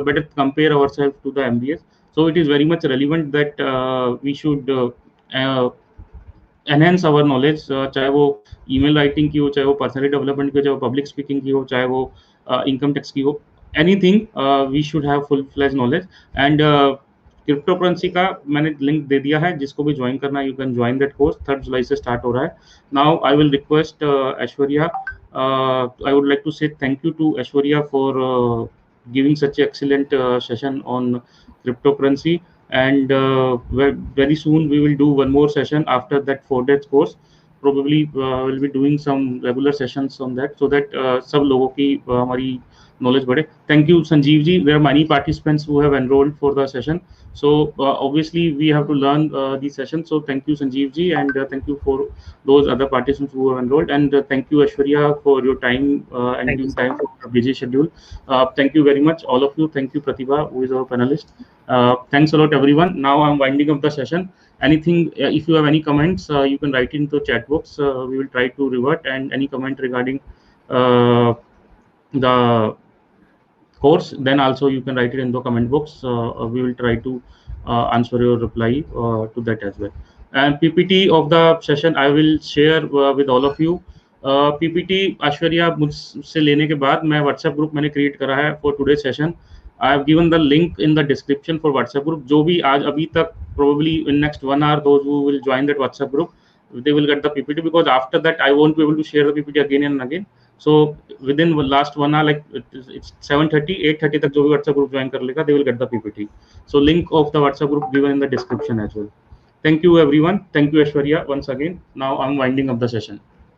better compare ourselves to the MBS. So it is very much relevant that we should uh, enhance our knowledge, चाहे वो email writing की हो, चाहे वो personality development की हो, चाहे वो पब्लिक स्पीकिंग की हो, चाहे वो इनकम टैक्स की हो, anything we should have full fledge knowledge. And crypto currency का मैंने लिंक दे दिया है, जिसको भी ज्वाइन करना है you can join that course. 3 जुलाई से स्टार्ट हो रहा है. Now I will request Aishwarya, I would like to say thank you to Aishwarya for giving such an excellent session on cryptocurrency, and very soon we will do one more session after that 4 days course. Probably we'll be doing some regular sessions on that, so that सब लोगों की हमारी knowledge बढ़े. Thank you Sanjeev ji. There are many participants who have enrolled for the session, so obviously we have to learn these sessions. So thank you Sanjeev ji, and thank you for those other participants who have enrolled, and thank you Aishwarya for your time and Thank you giving so time much. for a busy schedule. Thank you very much all of you. Thank you Pratibha, who is our panelist. Thanks a lot everyone. Now I'm winding up the session. Anything, if you have any comments, you can write into the chat box. We will try to revert, and any comment regarding the course, then also you can write it in the comment box. We will try to answer your reply to that as well. And PPT of the session I will share with all of you. PPT Ashwarya मुझसे लेने के बाद मैं WhatsApp group मैंने create करा है for today's session. I have given the link in the description for WhatsApp group. जो भी आज अभी तक probably in next 1 hour those who will join that WhatsApp group, they will get the PPT, because after that I won't be able to share the PPT again and again. So within last 1 hour, like it's 7:30, 8:30 तक जो भी WhatsApp group join कर लेगा, they will get the PPT. So link of the WhatsApp group given in the description as well. Thank you everyone. Thank you Aishwarya once again. Now I'm winding up the session.